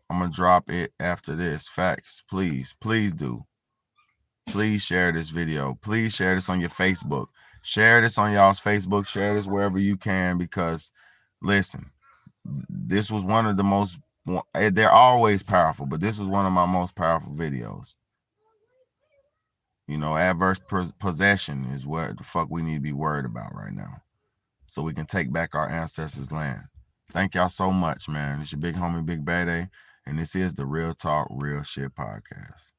I'm going to drop it after this. Facts. Please, please do. Please share this video. Please share this on your Facebook. Share this on y'all's Facebook. Share this wherever you can because, listen, this was one of the most, they're always powerful, but this was one of my most powerful videos. You know, adverse possession is what the fuck we need to be worried about right now, so we can take back our ancestors' land. Thank y'all so much, man. It's your big homie, Big Bad A, and this is the Real Talk, Real Shit podcast.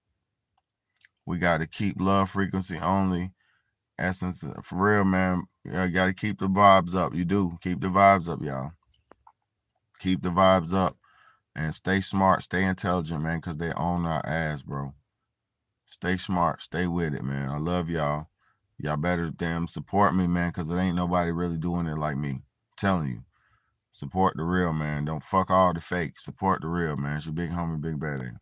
We got to keep love frequency only. Essence, for real, man. You got to keep the vibes up. You do. Keep the vibes up, y'all. Keep the vibes up. And stay smart, stay intelligent, man, because they own our ass, bro. Stay smart, stay with it, man. I love y'all. Y'all better damn support me, man, because it ain't nobody really doing it like me. I'm telling you. Support the real, man. Don't fuck all the fake. Support the real, man. It's your big homie, Big Bad A.